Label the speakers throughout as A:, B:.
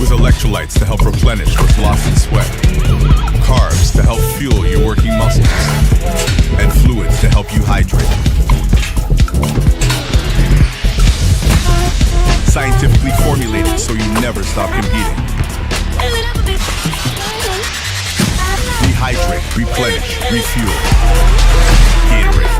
A: Electrolytes to help replenish what's lost in sweat, carbs to help fuel your working muscles, and fluids to help you hydrate. Scientifically formulated so you never stop competing. Rehydrate, replenish, refuel. Gatorade.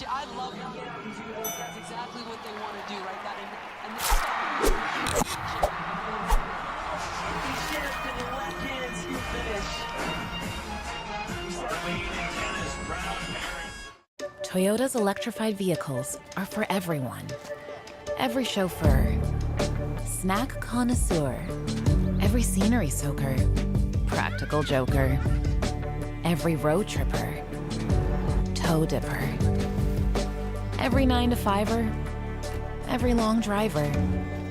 B: I love it. That's exactly what they want to do, right?
C: Toyota's electrified vehicles are for everyone. Every chauffeur, snack connoisseur, every scenery soaker, practical joker, every road tripper, toe dipper, every 9-to-5er, every long driver.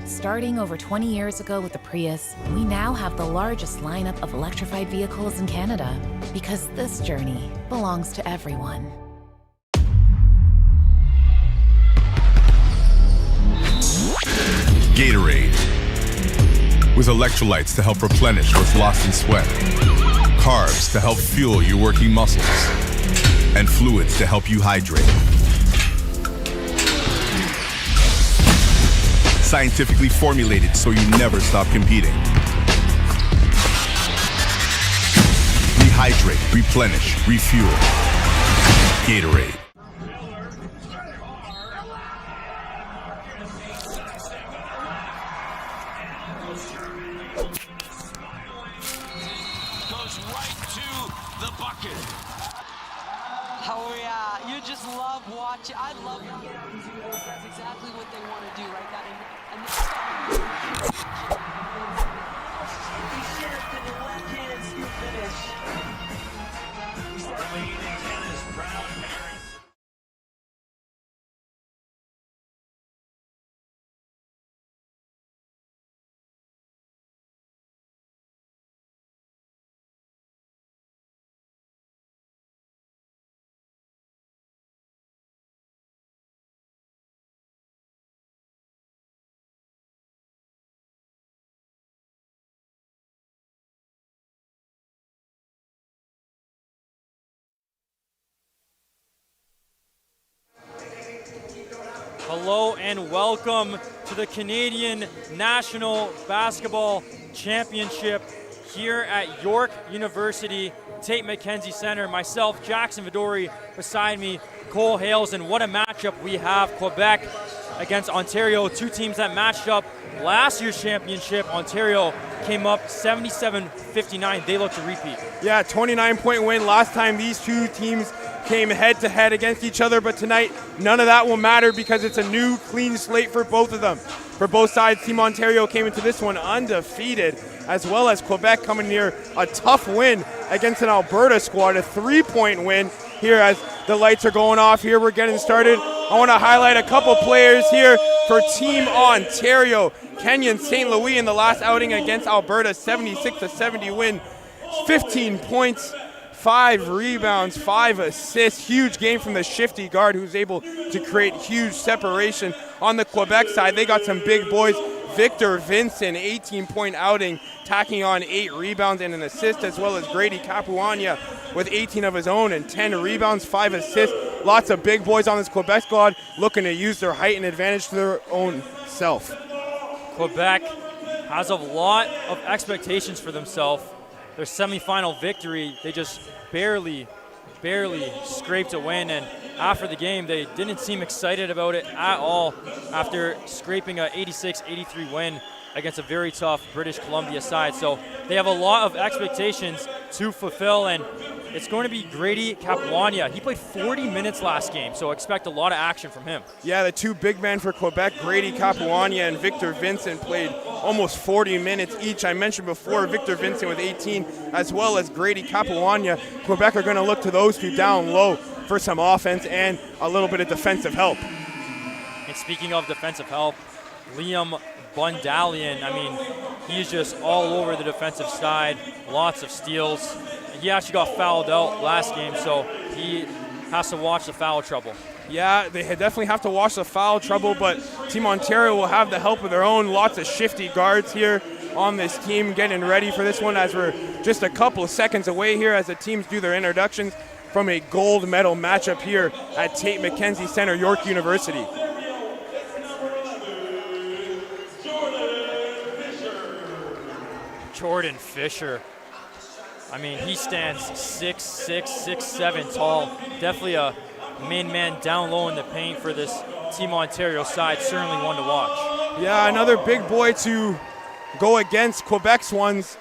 C: Starting over 20 years ago with the Prius, we now have the largest lineup of electrified vehicles in Canada because this journey belongs to everyone.
A: Gatorade. With electrolytes to help replenish what's lost in sweat, carbs to help fuel your working muscles, and fluids to help you hydrate. Scientifically formulated so you never stop competing. Rehydrate, replenish, refuel. Gatorade.
D: Goes right to the bucket.
B: Oh yeah, you just love watching. I love it. That's exactly what they want to do, right?
E: Hello and welcome to the Canadian National Basketball Championship here at York University Tate McKenzie Center. Myself, Jackson Vidori, beside me, Cole Hales, and what a matchup we have. Quebec against Ontario, two teams that matched up last year's championship. Ontario came up 77-59. They look to repeat.
F: Yeah, 29-point win. Last time these two teams came head-to-head against each other, but tonight none of that will matter because it's a new clean slate for both of them. For both sides, Team Ontario came into this one undefeated, as well as Quebec coming near a tough win against an Alberta squad, a 3-point win here as the lights are going off here. We're getting started. I want to highlight a couple players here for Team Ontario. Kenyon St. Louis in the last outing against Alberta, 76-70 win, 15 points, 5 rebounds, 5 assists. Huge game from the shifty guard who's able to create huge separation. On the Quebec side, they got some big boys. Victor Vincent, 18-point outing, tacking on 8 rebounds and an assist, as well as Grady Capuania with 18 of his own and 10 rebounds, 5 assists. Lots of big boys on this Quebec squad looking to use their height and advantage to their own self.
E: Quebec has a lot of expectations for themselves. Their semifinal victory, they just barely scraped a win, and after the game, they didn't seem excited about it at all after scraping a 86-83 win against a very tough British Columbia side. So they have a lot of expectations to fulfill, and it's going to be Grady Capuania. He played 40 minutes last game, so expect a lot of action from him.
F: Yeah, the 2 big men for Quebec, Grady Capuania and Victor Vincent, played almost 40 minutes each. I mentioned before Victor Vincent with 18, as well as Grady Capuania. Quebec are going to look to those 2 down low for some offense and a little bit of defensive help.
E: And speaking of defensive help, Liam Bundalian, I mean, he's just all over the defensive side, lots of steals. He actually got fouled out last game, so he has to watch the foul trouble.
F: Yeah, they definitely have to watch the foul trouble, but Team Ontario will have the help of their own. Lots of shifty guards here on this team getting ready for this one, as we're just a couple of seconds away here as the teams do their introductions from a gold medal matchup here at Tate McKenzie Center, York University.
E: Jordan Fisher. I mean, he stands 6'6", 6'7" tall. Definitely a main man down low in the paint for this Team Ontario side. Certainly one to watch.
F: Yeah, another big boy to go against Quebec's ones.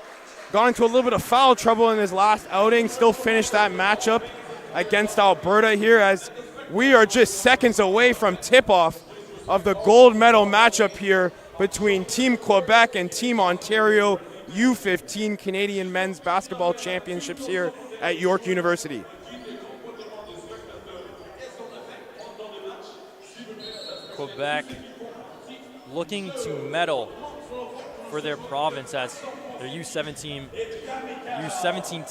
F: Got into a little bit of foul trouble in his last outing. Still finished that matchup against Alberta here, as we are just seconds away from tip-off of the gold medal matchup here between Team Quebec and Team Ontario U15 Canadian Men's Basketball Championships here at York University.
E: Quebec looking to medal for their province as their U17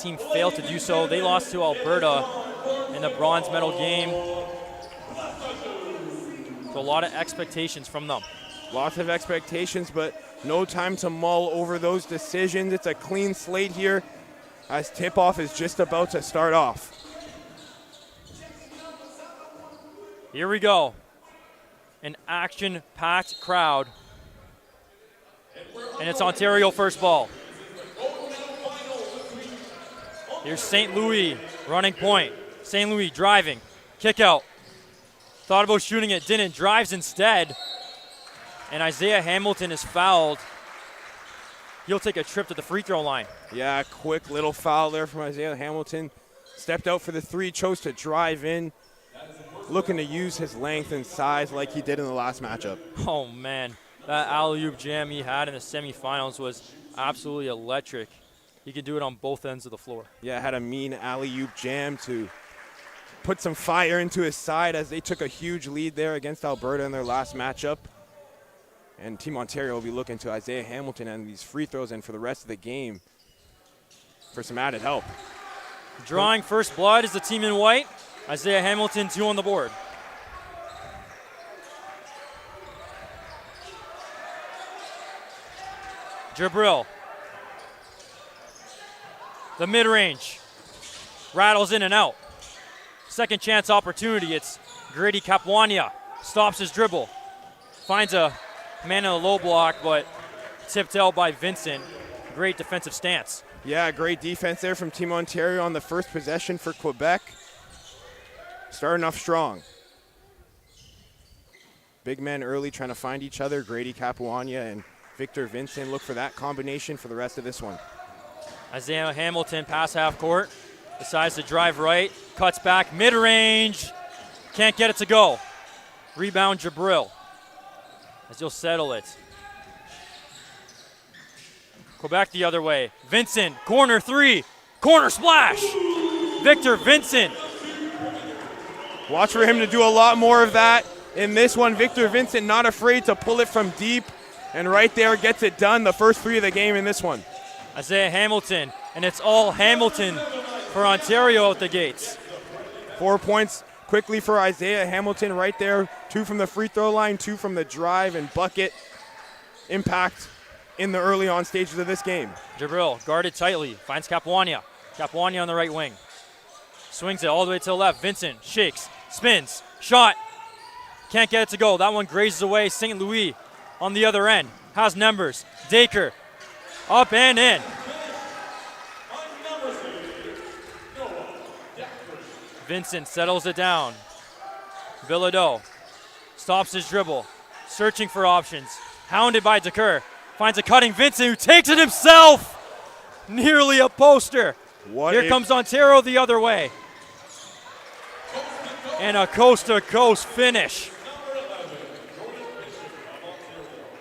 E: team failed to do so. They lost to Alberta in the bronze medal game. So a lot of expectations from them.
F: Lots of expectations, but no time to mull over those decisions. It's a clean slate here as tip-off is just about to start off.
E: Here we go. An action-packed crowd. And it's Ontario first ball. Here's St. Louis running point. St. Louis driving. Kick out. Thought about shooting it, didn't. Drives instead. And Isaiah Hamilton is fouled. He'll take a trip to the free throw line.
F: Yeah, quick little foul there from Isaiah Hamilton. Stepped out for the 3, chose to drive in. Looking to use his length and size like he did in the last matchup.
E: Oh, man. That alley-oop jam he had in the semifinals was absolutely electric. He could do it on both ends of the floor.
F: Yeah, had a mean alley-oop jam to put some fire into his side as they took a huge lead there against Alberta in their last matchup. And Team Ontario will be looking to Isaiah Hamilton and these free throws and for the rest of the game for some added help.
E: Drawing first blood is the team in white. Isaiah Hamilton, 2 on the board. Jabril. The mid-range. Rattles in and out. Second chance opportunity. It's Grady Capuania. Stops his dribble. Finds a man in a low block, but tipped out by Vincent. Great defensive stance.
F: Yeah, great defense there from Team Ontario on the first possession for Quebec. Starting off strong. Big men early trying to find each other. Grady Capuania and Victor Vincent look for that combination for the rest of this one.
E: Isaiah Hamilton pass half court. Decides to drive right. Cuts back mid-range. Can't get it to go. Rebound Jabril. As he'll settle it. Quebec the other way. Vincent, corner 3. Corner splash. Victor Vincent.
F: Watch for him to do a lot more of that in this one. Victor Vincent not afraid to pull it from deep, and right there gets it done. The first 3 of the game in this one.
E: Isaiah Hamilton, and it's all Hamilton for Ontario out the gates.
F: 4 points quickly for Isaiah Hamilton right there. 2 from the free throw line, 2 from the drive and bucket. Impact in the early on stages of this game.
E: Jabril guarded tightly, finds Capuania. Capuania on the right wing. Swings it all the way to the left. Vincent shakes, spins, shot. Can't get it to go. That one grazes away. St. Louis on the other end has numbers. Dacre up and in. Vincent settles it down. Bilodeau stops his dribble, searching for options. Hounded by Decker. Finds a cutting Vincent who takes it himself. Nearly a poster. Here comes Ontario the other way. And a coast-to-coast finish.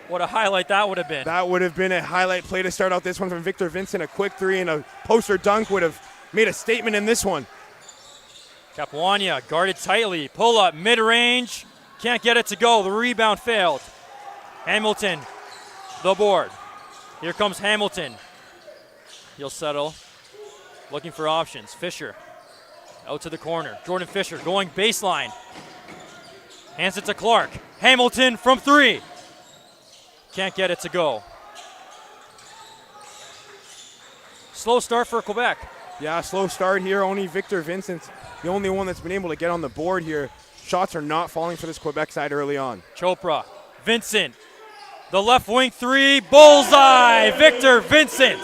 E: What a highlight that would have been.
F: That would have been a highlight play to start out this one from Victor Vincent. A quick 3 and a poster dunk would have made a statement in this one.
E: Capuania guarded tightly. Pull up, mid-range. Can't get it to go. The rebound failed. Hamilton, the board. Here comes Hamilton. He'll settle. Looking for options. Fisher out to the corner. Jordan Fisher going baseline. Hands it to Clark. Hamilton from 3. Can't get it to go. Slow start for Quebec.
F: Yeah, slow start here. Only Victor Vincent's the only one that's been able to get on the board here. Shots are not falling for this Quebec side early on.
E: Chopra, Vincent, the left wing 3, bullseye, Victor Vincent.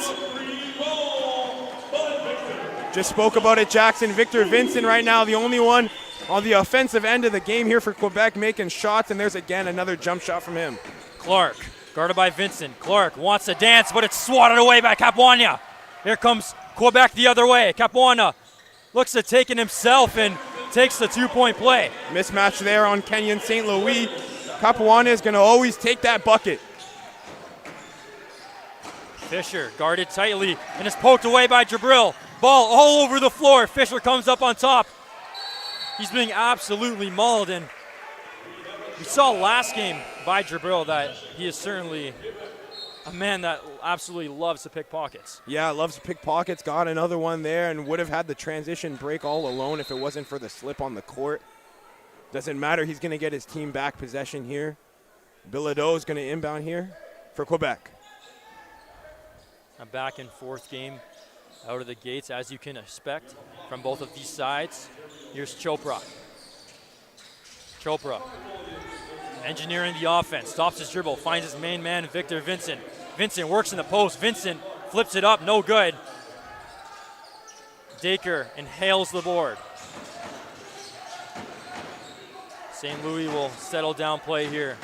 F: Just spoke about it, Jackson. Victor Vincent right now, the only one on the offensive end of the game here for Quebec making shots, and there's again another jump shot from him.
E: Clark, guarded by Vincent. Clark wants to dance, but it's swatted away by Capuania. Here comes Quebec the other way. Capuana looks to take it himself and takes the 2-point play.
F: Mismatch there on Kenyon St. Louis. Capuana is going to always take that bucket.
E: Fisher guarded tightly and is poked away by Jabril. Ball all over the floor. Fisher comes up on top. He's being absolutely mauled, and we saw last game by Jabril that he is certainly a man that absolutely loves to pick pockets.
F: Yeah, loves to pick pockets. Got another one there and would have had the transition break all alone if it wasn't for the slip on the court. Doesn't matter. He's going to get his team back possession here. Bilodeau is going to inbound here for Quebec.
E: A back and forth game out of the gates, as you can expect from both of these sides. Here's Chopra. Chopra engineering the offense, stops his dribble, finds his main man, Victor Vincent. Vincent works in the post. Vincent flips it up, no good. Dacre inhales the board. St. Louis will settle down play here.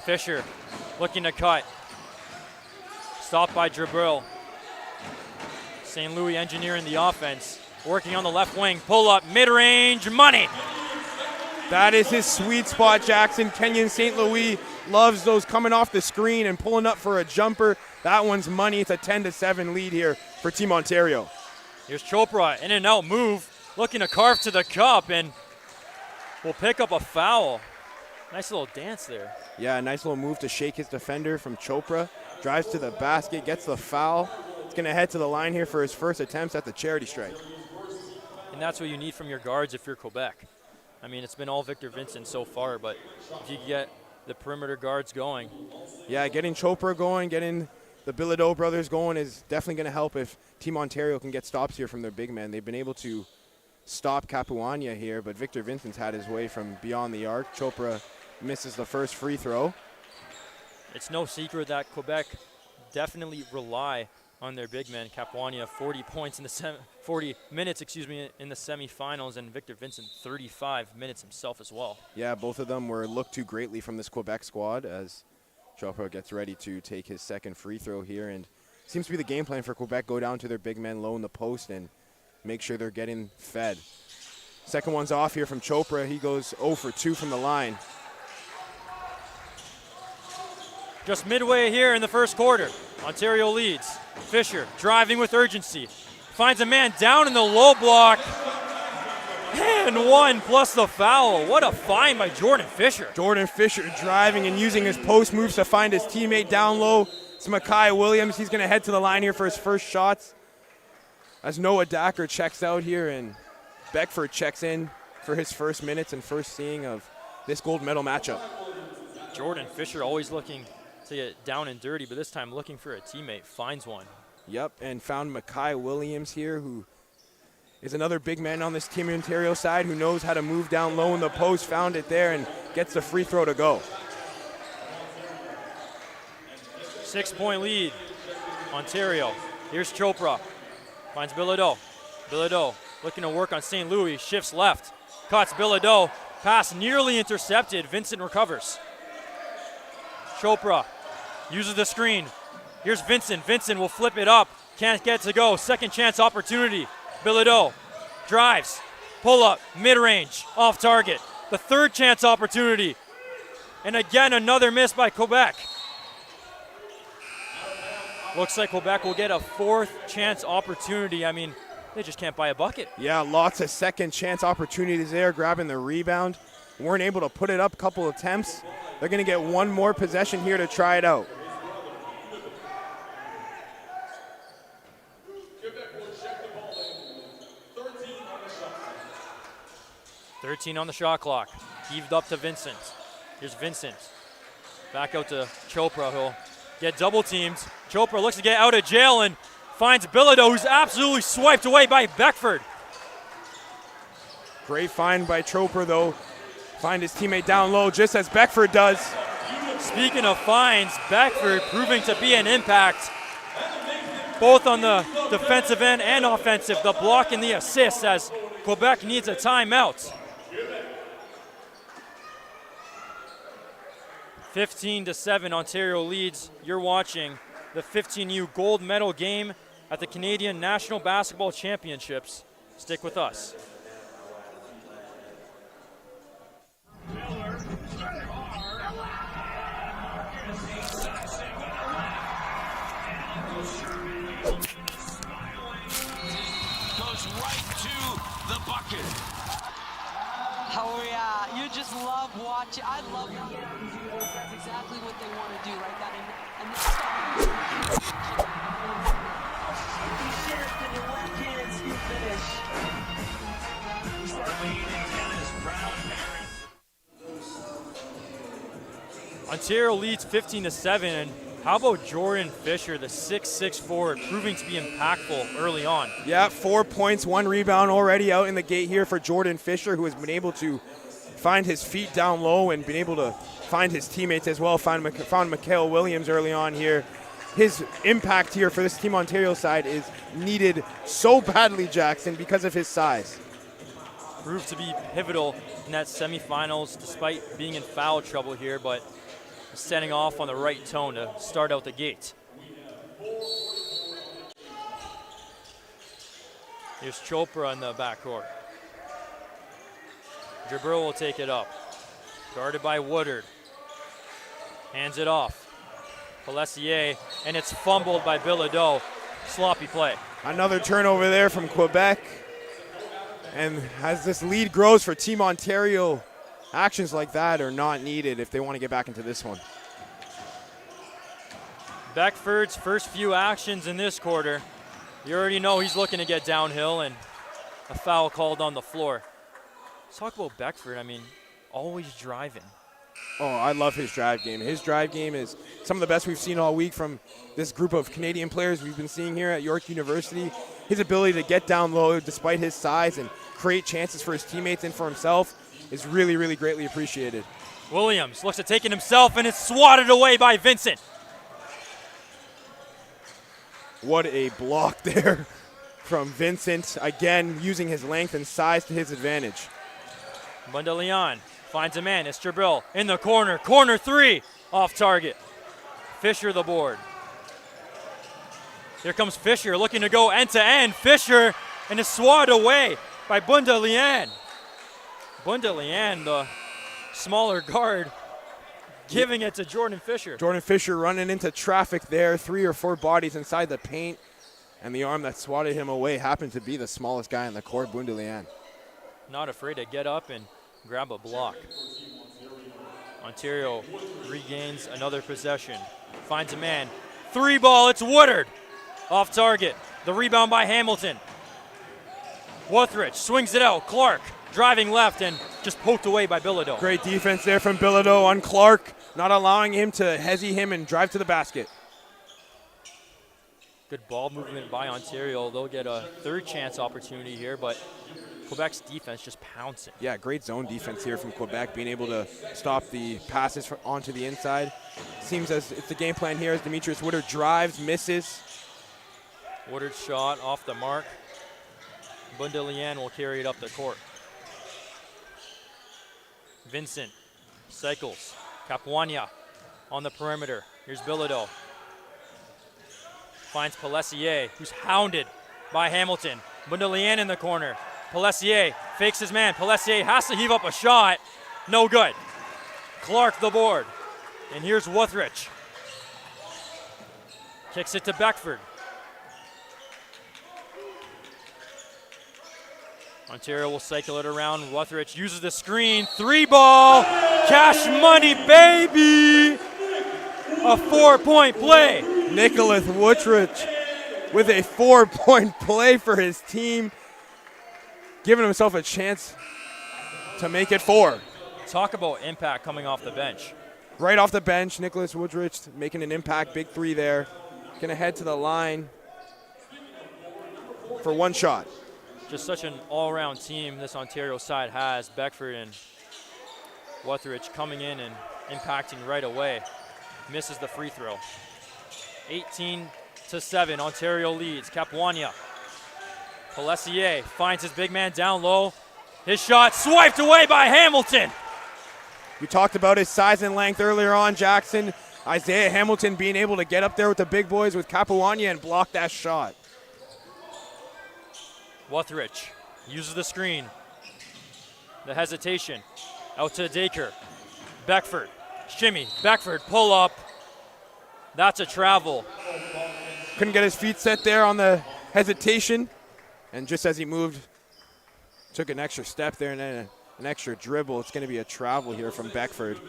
E: Fisher looking to cut. Stopped by Jabril. St. Louis engineering the offense. Working on the left wing. Pull up, mid-range, money.
F: That is his sweet spot, Jackson. Kenyon St. Louis loves those coming off the screen and pulling up for a jumper. That one's money. It's a 10-7 lead here for Team Ontario.
E: Here's Chopra, in and out move. Looking to carve to the cup and will pick up a foul. Nice little dance there.
F: Yeah, a nice little move to shake his defender from Chopra. Drives to the basket, gets the foul. He's going to head to the line here for his first attempts at the charity strike.
E: And that's what you need from your guards if you're Quebec. I mean, it's been all Victor Vincent so far, but if you get the perimeter guards going.
F: Yeah, getting Chopra going, getting the Bilodeau brothers going is definitely going to help if Team Ontario can get stops here from their big men. They've been able to stop Capuania here, but Victor Vincent's had his way from beyond the arc. Chopra misses the first free throw.
E: It's no secret that Quebec definitely rely on their big men. Capuania 40 points in the 40 minutes, in the semifinals, and Victor Vincent 35 minutes himself as well.
F: Yeah, both of them were looked to greatly from this Quebec squad as Chopra gets ready to take his second free throw here, and seems to be the game plan for Quebec. Go down to their big men low in the post and make sure they're getting fed. Second one's off here from Chopra. He goes 0 for 2 from the line.
E: Just midway here in the first quarter, Ontario leads. Fisher driving with urgency. Finds a man down in the low block. And one plus the foul. What a find by Jordan Fisher.
F: Jordan Fisher driving and using his post moves to find his teammate down low. It's Makai Williams. He's going to head to the line here for his first shots. as Noah Dacker checks out here and Beckford checks in for his first minutes and first seeing of this gold medal matchup.
E: Jordan Fisher always looking to get down and dirty, but this time looking for a teammate, finds one.
F: Yep, and found Mackay Williams here, who is another big man on this Team Ontario side who knows how to move down low in the post, found it there and gets the free throw to go.
E: 6-point lead, Ontario. Here's Chopra, finds Bilodeau. Bilodeau looking to work on St. Louis, shifts left, cuts Bilodeau, pass nearly intercepted, Vincent recovers. Chopra uses the screen. Here's Vincent. Vincent will flip it up. Can't get to go. Second chance opportunity. Bilodeau drives. Pull up. Mid-range. Off target. The third chance opportunity. And again, another miss by Quebec. Looks like Quebec will get a fourth chance opportunity. I mean, they just can't buy a bucket.
F: Yeah, lots of second chance opportunities there, grabbing the rebound. Weren't able to put it up, a couple attempts. They're going to get one more possession here to try it out.
D: Quebec will check the ball in. 13 on the shot clock.
E: 13 on the shot clock. Heaved up to Vincent. Here's Vincent. Back out to Chopra, who'll get double teamed. Chopra looks to get out of jail and finds Bilodeau, who's absolutely swiped away by Beckford.
F: Great find by Chopra, though. Find his teammate down low, just as Beckford does.
E: Speaking of finds, Beckford proving to be an impact, both on the defensive end and offensive, the block and the assist, as Quebec needs a timeout. 15-7, Ontario leads. You're watching the 15U gold medal game at the Canadian National Basketball Championships. Stick with us.
D: Goes right to the bucket.
B: Oh yeah, you just love watching. I love watching. That's exactly what they want to do, right?
E: Ontario leads 15-7, and how about Jordan Fisher, the 6'6" forward, proving to be impactful early on?
F: Yeah, 4 points, 1 rebound already out in the gate here for Jordan Fisher, who has been able to find his feet down low and been able to find his teammates as well. Found Mackay Williams early on here. His impact here for this Team Ontario side is needed so badly, Jackson, because of his size.
E: Proved to be pivotal in that semifinals despite being in foul trouble here, but setting off on the right tone to start out the gate. Here's Chopra in the backcourt. Jabril will take it up. Guarded by Woodard. Hands it off. Pelletier, and it's fumbled by Bilodeau. Sloppy play.
F: Another turnover there from Quebec. And as this lead grows for Team Ontario, actions like that are not needed if they want to get back into this one.
E: Beckford's first few actions in this quarter. You already know he's looking to get downhill, and a foul called on the floor. Let's talk about Beckford. I mean, always driving.
F: Oh, I love his drive game. His drive game is some of the best we've seen all week from this group of Canadian players we've been seeing here at York University. His ability to get down low despite his size and create chances for his teammates and for himself is really, really greatly appreciated.
E: Williams looks to take it himself, and it's swatted away by Vincent.
F: What a block there from Vincent, again using his length and size to his advantage.
E: Bundaleon finds a man. It's Jabril in the corner. Corner three, off target. Fisher the board. Here comes Fisher looking to go end to end. Fisher, and it's swatted away by Bundaleon. Bundaleon, the smaller guard, giving it to Jordan Fisher.
F: Jordan Fisher running into traffic there, 3 or 4 bodies inside the paint, and the arm that swatted him away happened to be the smallest guy in the court, Bundaleon.
E: Not afraid to get up and grab a block. Ontario regains another possession. Finds a man. 3 ball, it's Woodard. Off target. The rebound by Hamilton. Wuthridge swings it out. Clark driving left and just poked away by Bilodeau.
F: Great defense there from Bilodeau on Clark, not allowing him to hezzy him and drive to the basket.
E: Good ball movement by Ontario. They'll get a third chance opportunity here, but Quebec's defense just pouncing.
F: Yeah, great zone defense here from Quebec, being able to stop the passes onto the inside. Seems as it's the game plan here as Demetrius Woodard drives, misses.
E: Woodard's shot off the mark. Bundelian will carry it up the court. Vincent cycles. Capuania on the perimeter. Here's Bilodeau. Finds Pelessier, who's hounded by Hamilton. Bundelian in the corner. Pelessier fakes his man. Pelessier has to heave up a shot. No good. Clark the board. And here's Wuthridge. Kicks it to Beckford. Ontario will cycle it around. Wuthridge uses the screen. 3-ball. Cash money, baby. A 4-point play.
F: Nicholas Wuthridge with a 4-point play for his team, giving himself a chance to make it 4.
E: Talk about impact coming off the bench.
F: Right off the bench, Nicholas Woodridge making an impact, big 3 there. Gonna head to the line for 1 shot.
E: Just such an all-around team this Ontario side has. Beckford and Wuthridge coming in and impacting right away. Misses the free throw. 18-7, Ontario leads. Capuania. Pelessier finds his big man down low. His shot swiped away by Hamilton.
F: We talked about his size and length earlier on, Jackson. Isaiah Hamilton being able to get up there with the big boys with Capuania and block that shot.
E: Wuthridge uses the screen. The hesitation. Out to Dacre. Beckford. Shimmy. Beckford. Pull up. That's a travel.
F: Couldn't get his feet set there on the hesitation. And just as he moved, took an extra step there and then an extra dribble. It's going to be a travel here from Beckford.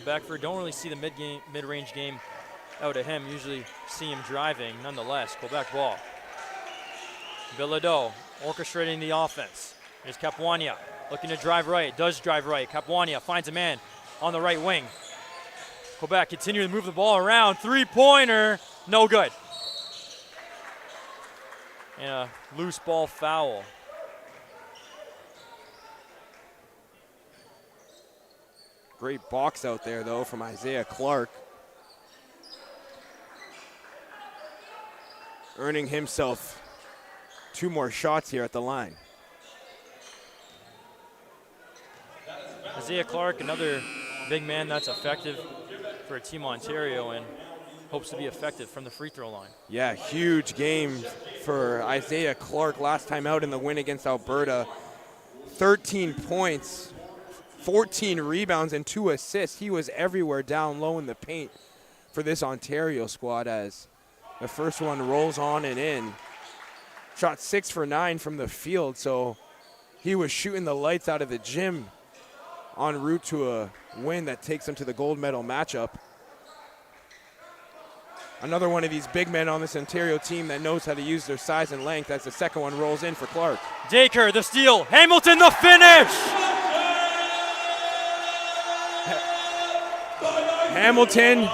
E: Beckford, don't really see the mid-range game out of him. Usually see him driving. Nonetheless, Quebec ball. Bilodeau orchestrating the offense. Here's Capuania looking to drive right. Does drive right. Capuania finds a man on the right wing. Quebec continuing to move the ball around. 3-pointer. No good. And a loose ball foul.
F: Great box out there, though, from Isaiah Clark. Earning himself 2 more shots here at the line.
E: Isaiah Clark, another big man that's effective for Team Ontario and hopes to be effective from the free throw line.
F: Yeah, huge game for Isaiah Clark last time out in the win against Alberta. 13 points, 14 rebounds, and 2 assists. He was everywhere down low in the paint for this Ontario squad as the first one rolls on and in. Shot 6 for 9 from the field, so he was shooting the lights out of the gym en route to a win that takes him to the gold medal matchup. Another one of these big men on this Ontario team that knows how to use their size and length as the second one rolls in for Clark.
E: Dacre, the steal. Hamilton, the finish!
F: Hamilton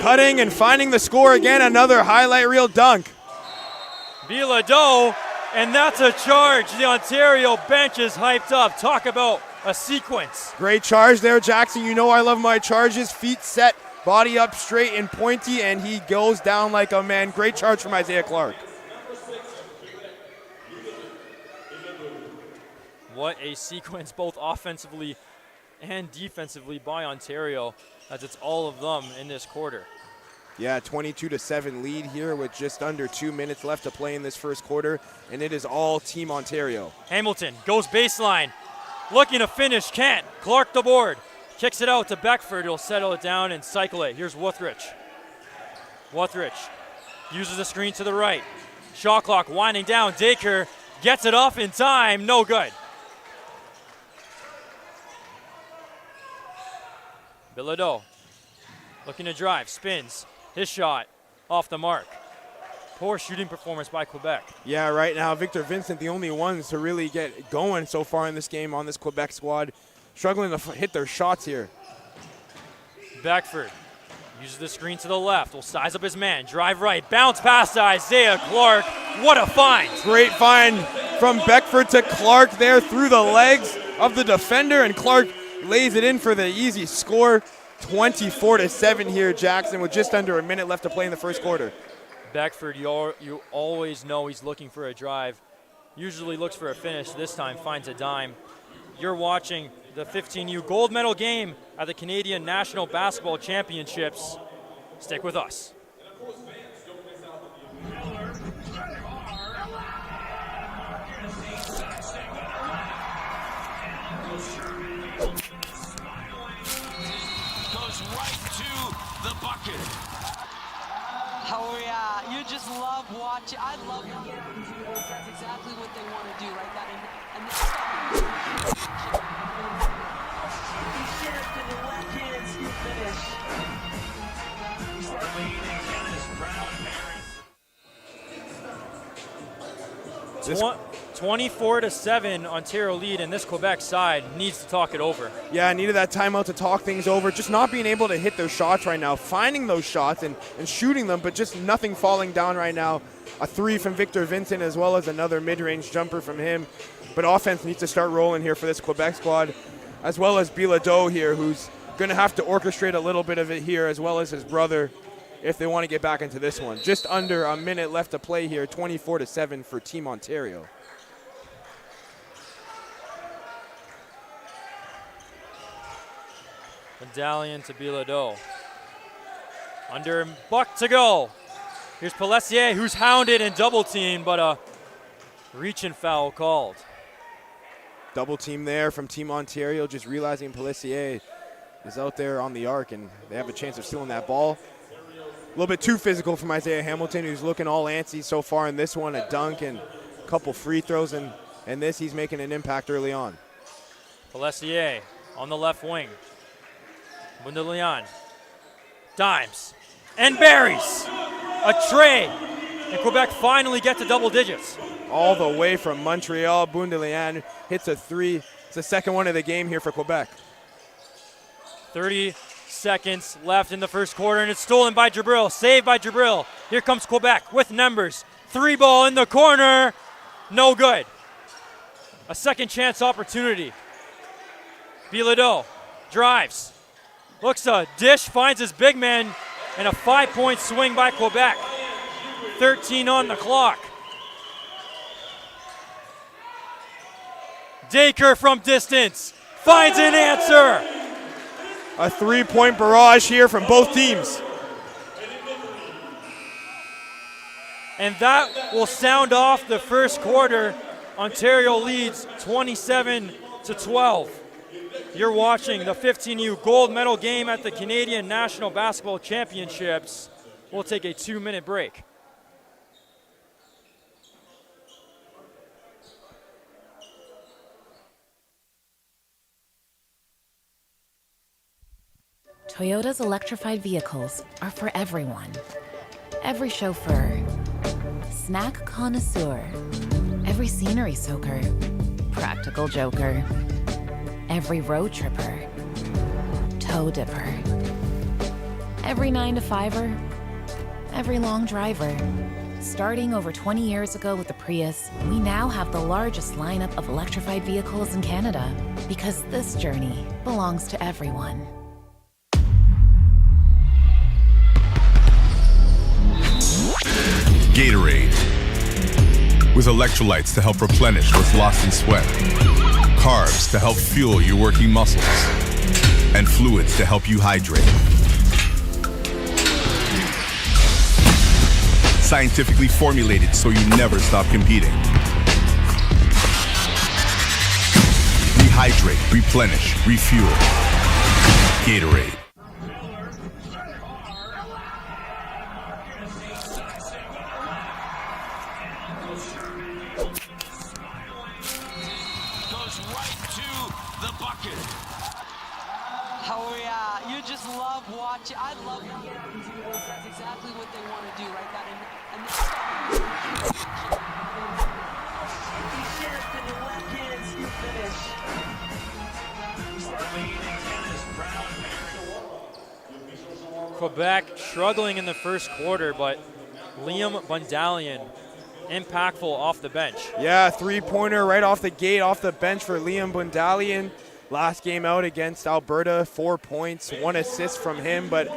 F: cutting and finding the score again. Another highlight reel dunk.
E: Bilodeau, and that's a charge. The Ontario bench is hyped up. Talk about a sequence.
F: Great charge there, Jackson. You know I love my charges. Feet set, body up straight and pointy, and he goes down like a man. Great charge from Isaiah Clark.
E: What a sequence, both offensively and defensively by Ontario, as it's all of them in this quarter.
F: Yeah, 22-7 lead here with just under 2 minutes left to play in this first quarter, and it is all Team Ontario.
E: Hamilton goes baseline, looking to finish, can't. Clark the board, kicks it out to Beckford. He'll settle it down and cycle it. Here's Wuthridge. Wuthridge uses the screen to the right. Shot clock winding down. Dacre gets it off in time, no good. Bilodeau looking to drive, spins. His shot off the mark. poor shooting performance by Quebec.
F: Yeah, right now, Victor Vincent, the only ones to really get going so far in this game on this Quebec squad, struggling to hit their shots here.
E: Beckford uses the screen to the left, will size up his man, drive right, bounce pass to Isaiah Clark. What a find!
F: Great find from Beckford to Clark there through the legs of the defender, and Clark lays it in for the easy score. 24-7 here, Jackson, with just under a minute left to play in the first quarter.
E: Beckford, you always know he's looking for a drive. Usually looks for a finish. This time finds a dime. You're watching the 15U gold medal game at the Canadian National Basketball Championships. Stick with us.
G: Goes right to the bucket.
B: Oh yeah, you just love watching. I love watching. That's exactly what they want to do, right? That
F: This
E: 24-7 Ontario lead, and this Quebec side needs to talk it over.
F: Yeah, needed that timeout to talk things over. Just not being able to hit their shots right now, finding those shots and shooting them, but just nothing falling down right now. A three from Victor Vincent as well as another mid-range jumper from him. But offense needs to start rolling here for this Quebec squad, as well as Bilodeau here, who's going to have to orchestrate a little bit of it here, as well as his brother, if they want to get back into this one. Just under a minute left to play here, 24-7 for Team Ontario.
E: Medallion to Bilodeau. Under buck to go. Here's Pelessier, who's hounded and double teamed, but a reach and foul called.
F: Double team there from Team Ontario, just realizing Pelessier is out there on the arc and they have a chance of stealing that ball. A little bit too physical from Isaiah Hamilton, who's looking all antsy so far in this one, a dunk and a couple free throws, and this he's making an impact early on.
E: Pelessier on the left wing. Bundelian dimes and buries a tray, and Quebec finally get to double digits.
F: All the way from Montreal, Bundelian hits a three. It's the second one of the game here for Quebec.
E: 30 seconds left in the first quarter, and it's stolen by Jabril, saved by Jabril. Here comes Quebec with numbers. Three ball in the corner, no good. A second chance opportunity. Bilodeau drives. Looks a dish, finds his big man, and a 5-point swing by Quebec. 13 on the clock. Dacre from distance finds an answer.
F: A three-point barrage here from both teams.
E: And that will sound off the first quarter. Ontario leads 27-12. You're watching the 15U gold medal game at the Canadian National Basketball Championships. We'll take a 2-minute break.
C: Toyota's electrified vehicles are for everyone. Every chauffeur, snack connoisseur, every scenery soaker, practical joker, every road tripper, toe dipper, every 9-to-5er, every long driver. Starting over 20 years ago with the Prius, we now have the largest lineup of electrified vehicles in Canada because this journey belongs to everyone.
A: Gatorade, with electrolytes to help replenish what's lost in sweat, carbs to help fuel your working muscles, and fluids to help you hydrate. Scientifically formulated so you never stop competing. Rehydrate, replenish, refuel. Gatorade.
B: Oh yeah, you just love watching. I love watching these girls. That's exactly what they want to do, right? That
E: Quebec struggling in the first quarter, but Liam Bundalian impactful off the bench.
F: Yeah, three-pointer right off the gate, off the bench for Liam Bundalian. Last game out against Alberta, 4 points, 1 assist from him, but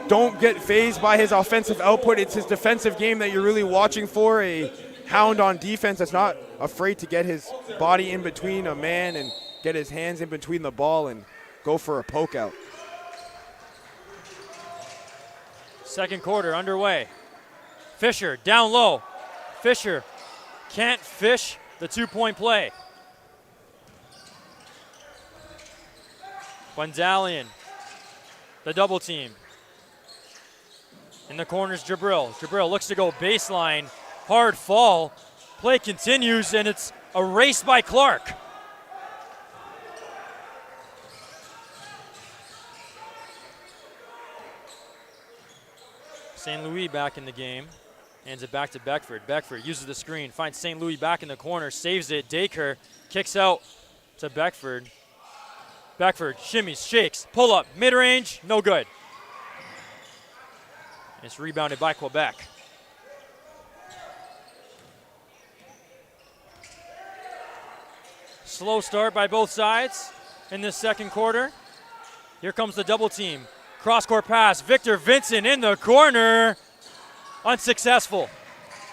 F: don't get fazed by his offensive output. It's his defensive game that you're really watching for, a hound on defense that's not afraid to get his body in between a man and get his hands in between the ball and go for a poke out.
E: Second quarter underway. Fisher down low. Fisher can't fish the two-point play. Bundalian, the double team. In the corners, Jabril. Jabril looks to go baseline. Hard fall. Play continues, and it's a race by Clark. St. Louis back in the game. Hands it back to Beckford. Beckford uses the screen, finds St. Louis back in the corner, saves it. Dacre kicks out to Beckford. Beckford shimmies, shakes, pull up, mid-range, no good. It's rebounded by Quebec. Slow start by both sides in this second quarter. Here comes the double team. Cross-court pass, Victor Vincent in the corner. Unsuccessful.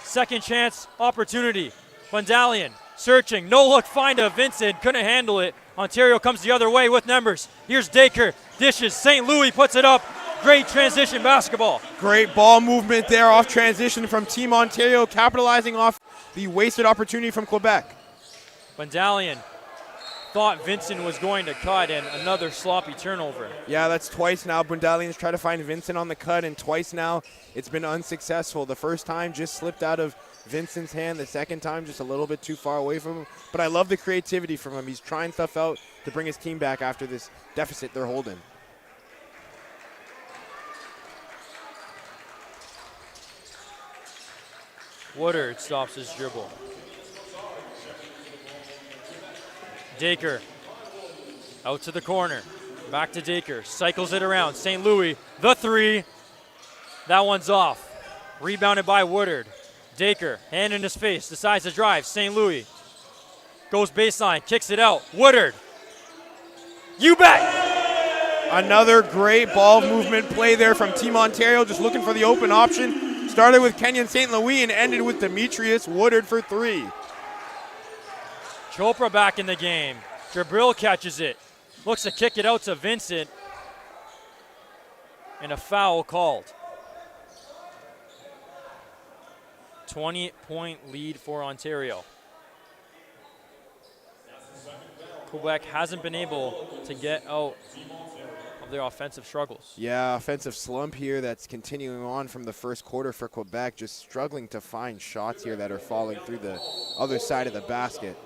E: Second chance opportunity. Bundalian searching, no look find of Vincent, couldn't handle it. Ontario comes the other way with numbers. Here's Dacre, dishes, St. Louis puts it up. Great transition basketball.
F: Great ball movement there off transition from Team Ontario, capitalizing off the wasted opportunity from Quebec.
E: Bundalian thought Vincent was going to cut, and another sloppy turnover.
F: Yeah, that's twice now. Bundalian's tried to find Vincent on the cut, and twice now it's been unsuccessful. The first time just slipped out of Vincent's hand. The second time just a little bit too far away from him. But I love the creativity from him. He's trying stuff out to bring his team back after this deficit they're holding.
E: Woodard stops his dribble. Dacre out to the corner. Back to Dacre. Cycles it around. St. Louis, the three. That one's off. Rebounded by Woodard. Dacre, hand in his face, decides to drive. St. Louis goes baseline, kicks it out. Woodard. You bet!
F: Another great ball movement play there from Team Ontario, just looking for the open option. Started with Kenyon St. Louis and ended with Demetrius Woodard for three.
E: Chopra back in the game. Jabril catches it. Looks to kick it out to Vincent. And a foul called. 20-point lead for Ontario. Quebec hasn't been able to get out of their offensive struggles.
F: Yeah, offensive slump here that's continuing on from the first quarter for Quebec, just struggling to find shots here that are falling through the other side of the basket.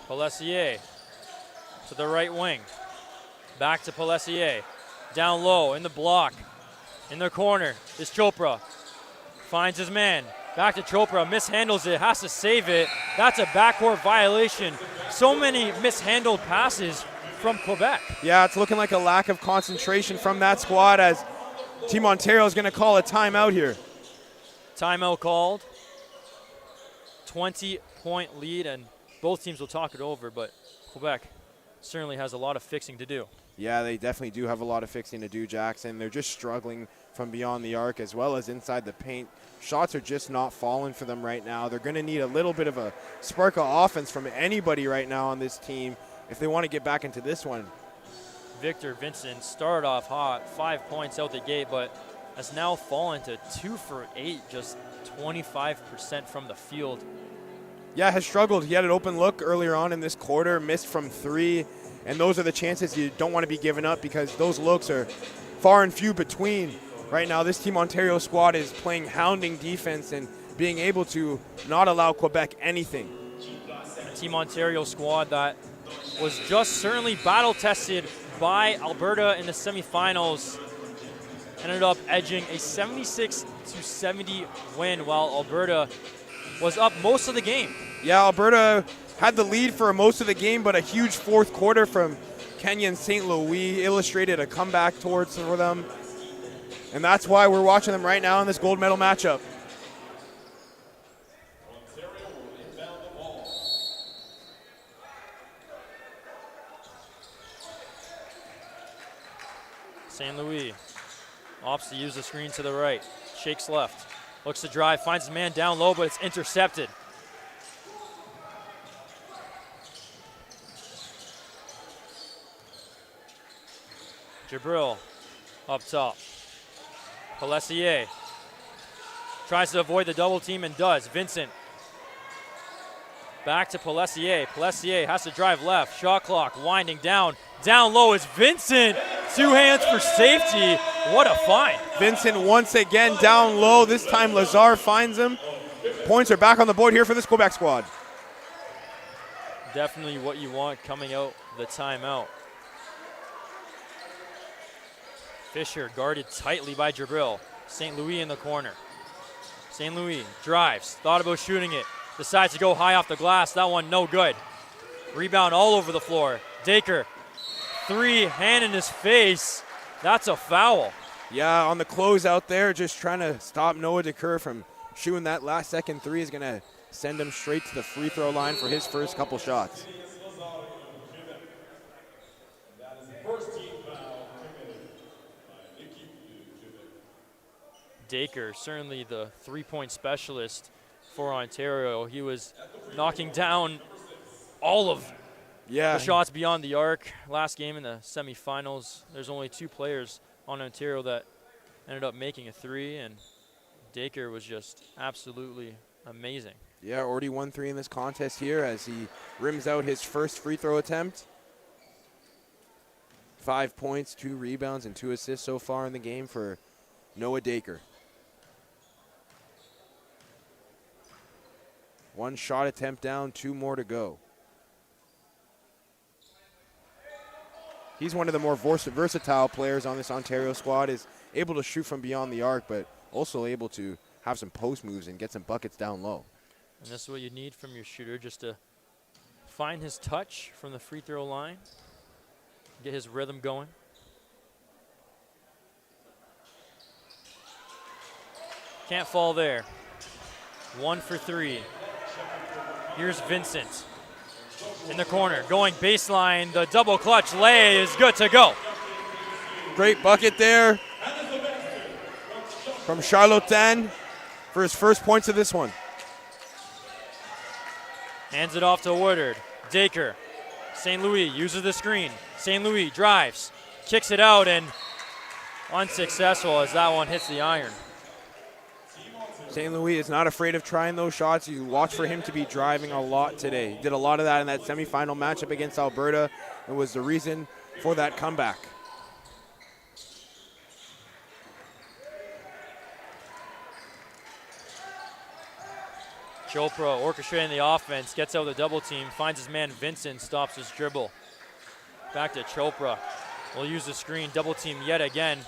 E: Pelessier to the right wing. Back to Pelessier. Down low in the block. In the corner is Chopra. Finds his man. Back to Chopra. Mishandles it. Has to save it. That's a backcourt violation. So many mishandled passes from Quebec.
F: Yeah, it's looking like a lack of concentration from that squad as Team Ontario is going to call a timeout here.
E: Timeout called. 20-point lead, and both teams will talk it over, but Quebec certainly has a lot of fixing to do.
F: Yeah, they definitely do have a lot of fixing to do, Jackson. They're just struggling from beyond the arc as well as inside the paint. Shots are just not falling for them right now. They're going to need a little bit of a spark of offense from anybody right now on this team if they want to get back into this one.
E: Victor Vincent started off hot, 5 points out the gate, but has now fallen to 2 for 8, just 25% from the field.
F: Yeah, has struggled. He had an open look earlier on in this quarter, missed from three, and those are the chances you don't want to be giving up because those looks are far and few between. Right now, this Team Ontario squad is playing hounding defense and being able to not allow Quebec anything.
E: Team Ontario squad that was just certainly battle-tested by Alberta in the semifinals. Ended up edging a 76-70 win while Alberta was up most of the game.
F: Yeah, Alberta had the lead for most of the game, but a huge fourth quarter from Kenya and St. Louis illustrated a comeback for them. And that's why we're watching them right now in this gold medal matchup.
E: St. Louis opts to use the screen to the right. Shakes left. Looks to drive, finds his man down low, but it's intercepted. Jabril up top. Pelessier tries to avoid the double team and does. Vincent back to Pelessier. Pelessier has to drive left. Shot clock winding down. Down low is Vincent. 2 hands for safety. What a find.
F: Vincent once again down low. This time Lazar finds him. Points are back on the board here for this Quebec squad.
E: Definitely what you want coming out the timeout. Fisher guarded tightly by Jabril. St. Louis in the corner. St. Louis drives, thought about shooting it, decides to go high off the glass. That one no good. Rebound all over the floor. Dacre, 3, hand in his face. That's a foul.
F: Yeah, on the close out there, just trying to stop Noah Decker from shooting that last second 3 is going to send him straight to the free throw line for his first couple shots.
E: Dacre, certainly the 3-point specialist for Ontario. He was knocking down all of the shots beyond the arc. Last game in the semifinals, there's only 2 players on Ontario that ended up making a 3, and Dacre was just absolutely amazing.
F: Yeah, already 1-3 in this contest here as he rims out his first free throw attempt. 5 points, 2 rebounds, and 2 assists so far in the game for Noah Dacre. 1 shot attempt down, 2 more to go. He's one of the more versatile players on this Ontario squad, is able to shoot from beyond the arc, but also able to have some post moves and get some buckets down low.
E: And this is what you need from your shooter, just to find his touch from the free throw line, get his rhythm going. Can't fall there. 1 for 3. Here's Vincent in the corner, going baseline. The double clutch lay is good to go.
F: Great bucket there from Charlotin for his first points of this one.
E: Hands it off to Woodard. Dacre. St. Louis uses the screen. St. Louis drives, kicks it out, and unsuccessful as that one hits the iron.
F: St. Louis is not afraid of trying those shots. You watch for him to be driving a lot today. He did a lot of that in that semifinal matchup against Alberta. It was the reason for that comeback.
E: Chopra orchestrating the offense, gets out the double team, finds his man Vincent, stops his dribble. Back to Chopra. Will use the screen, double team yet again.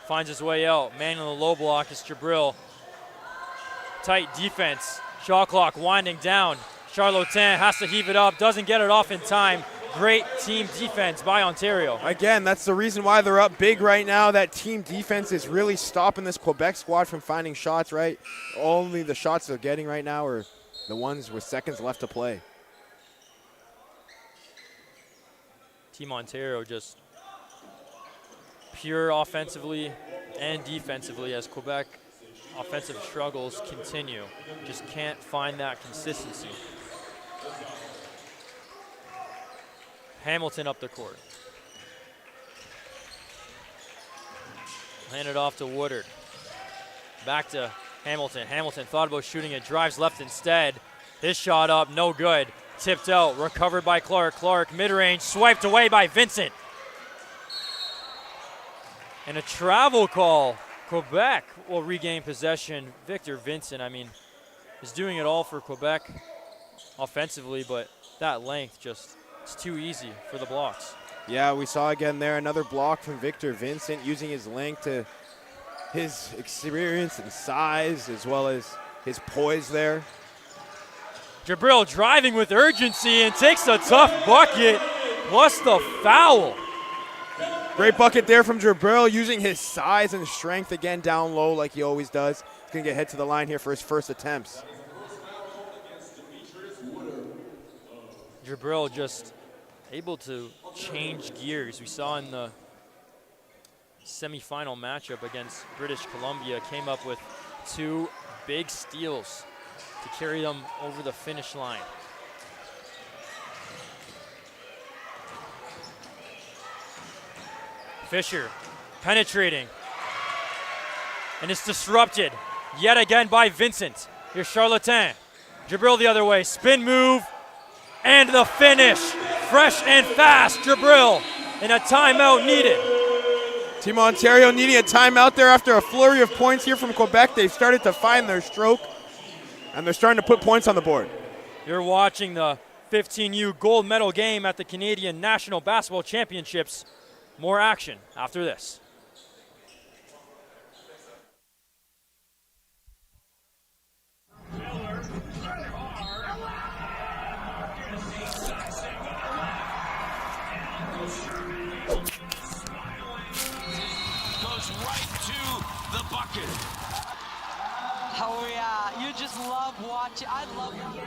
E: Finds his way out. Man in the low block is Jabril. Tight defense. Shot clock winding down. Charlotin has to heave it up, doesn't get it off in time. Great team defense by Ontario.
F: Again, that's the reason why they're up big right now. That team defense is really stopping this Quebec squad from finding shots, right? Only the shots they're getting right now are the ones with seconds left to play.
E: Team Ontario just pure offensively and defensively as Quebec offensive struggles continue. Just can't find that consistency. Hamilton up the court. Hand it off to Woodard. Back to Hamilton. Hamilton thought about shooting it, drives left instead. His shot up, no good. Tipped out, recovered by Clark. Clark, mid-range, swiped away by Vincent. And a travel call. Quebec will regain possession. Victor Vincent, I mean, is doing it all for Quebec offensively, but that length, just it's too easy for the blocks.
F: Yeah, we saw again there another block from Victor Vincent using his length to his experience and size as well as his poise there.
E: Jabril driving with urgency and takes a tough bucket, plus the foul.
F: Great bucket there from Jabril using his size and strength again down low like he always does. He's going to get head to the line here for his first attempts.
E: Jabril just able to change gears. We saw in the semifinal matchup against British Columbia, came up with 2 big steals to carry them over the finish line. Fisher penetrating, and it's disrupted yet again by Vincent. Here's Charlatan. Jabril the other way, spin move, and the finish. Fresh and fast, Jabril, and a timeout needed.
F: Team Ontario needing a timeout there after a flurry of points here from Quebec. They've started to find their stroke, and they're starting to put points on the board.
E: You're watching the 15U gold medal game at the Canadian National Basketball Championships. More action after this.
G: Goes right to the bucket.
B: Oh yeah, you just love watching. I love watching.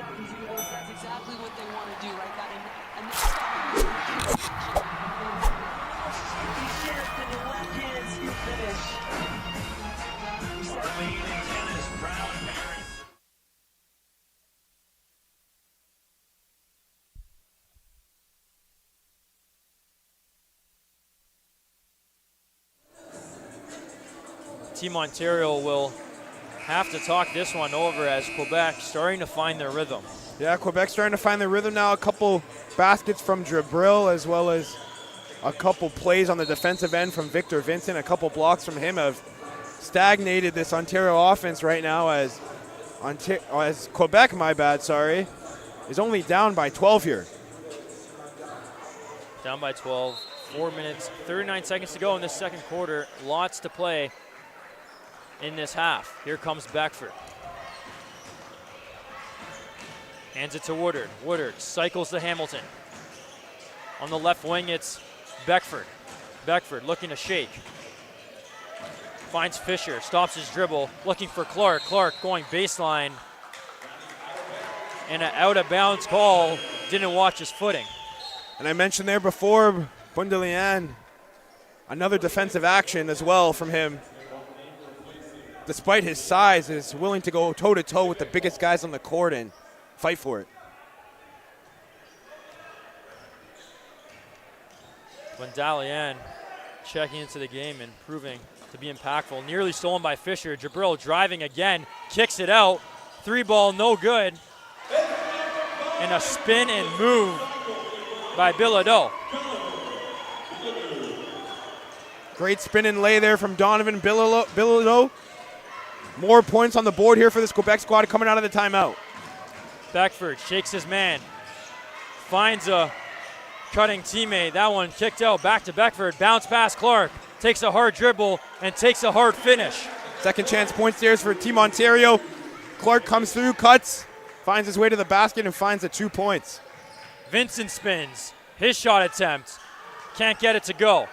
B: That's exactly what they want to do, right?
E: Team Ontario will have to talk this one over as Quebec starting to find their rhythm.
F: Yeah, Quebec's starting to find their rhythm now. A couple baskets from Jabril as well as a couple plays on the defensive end from Victor Vincent. A couple blocks from him have stagnated this Ontario offense right now as Quebec, is only down by 12 here.
E: Down by 12, 4 minutes, 39 seconds to go in this second quarter. Lots to play in this half. Here comes Beckford. Hands it to Woodard. Woodard cycles to Hamilton. On the left wing, it's Beckford. Beckford looking to shake. Finds Fisher, stops his dribble, looking for Clark. Clark going baseline. And an out of bounds call, didn't watch his footing.
F: And I mentioned there before, Bundelian, another defensive action as well from him. Despite his size, is willing to go toe-to-toe with the biggest guys on the court and fight for it.
E: Bundelian checking into the game and proving to be impactful. Nearly stolen by Fisher. Jabril driving again, kicks it out. 3-ball, no good. And a spin and move by Bilodeau.
F: Great spin and lay there from Donovan Bilodeau. More points on the board here for this Quebec squad coming out of the timeout.
E: Beckford shakes his man. Finds a cutting teammate. That one kicked out. Back to Beckford. Bounce pass Clark. Takes a hard dribble and takes a hard finish.
F: Second chance points there for Team Ontario. Clark comes through, cuts, finds his way to the basket and finds the 2 points.
E: Vincent spins. His shot attempt. Can't get it to go.